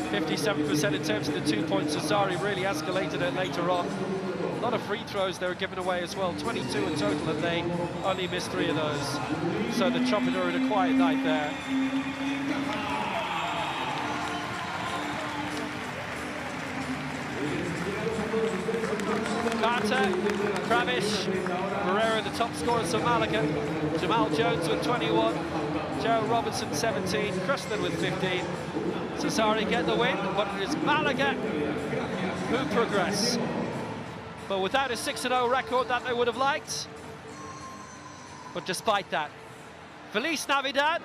57% in terms of the 2 points. Cesare really escalated it later on. A lot of free throws they were given away as well, 22 in total, and they only missed 3 of those. So the Trumpeter had a quiet night there. Carter, Kravish, Herrera, the top scorers for Malaga. Jamal Jones with 21, Joe Robinson 17, Kristen with 15. Cesare get the win, but it is Malaga who progress. But without a 6-0 record that they would have liked. But despite that, Feliz Navidad.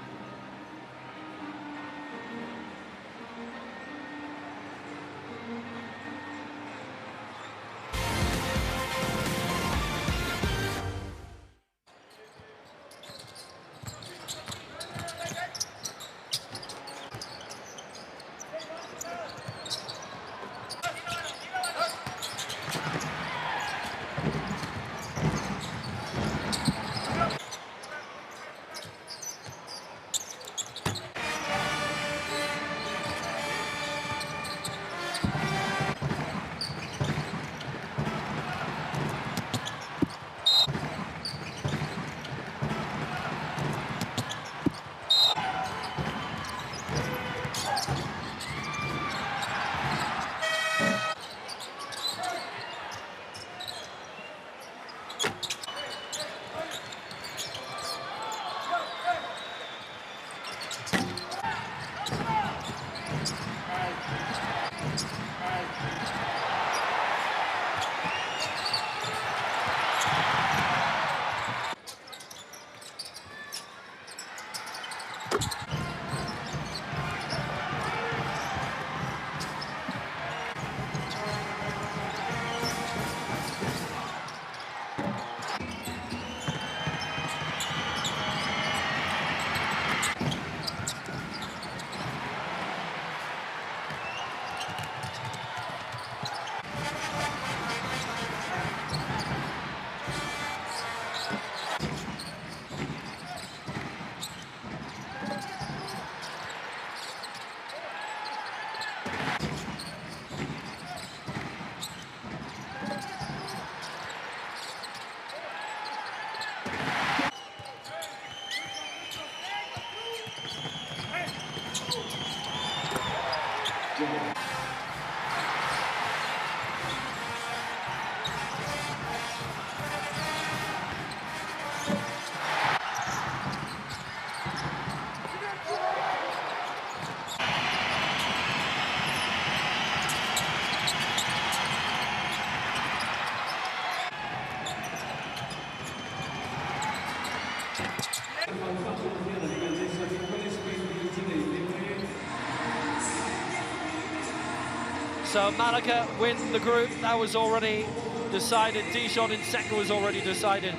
So Malaga win the group. That was already decided. Dijon in second was already decided.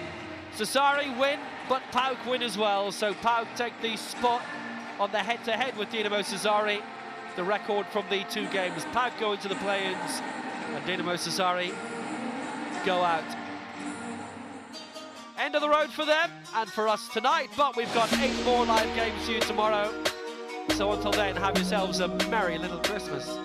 Sassari win, but PAOK win as well. So PAOK take the spot on the head-to-head with Dinamo Sassari. The record from the two games. PAOK go into the play-ins and Dinamo Sassari go out. End of the road for them and for us tonight, but we've got 8 more live games for you tomorrow. So until then, have yourselves a merry little Christmas.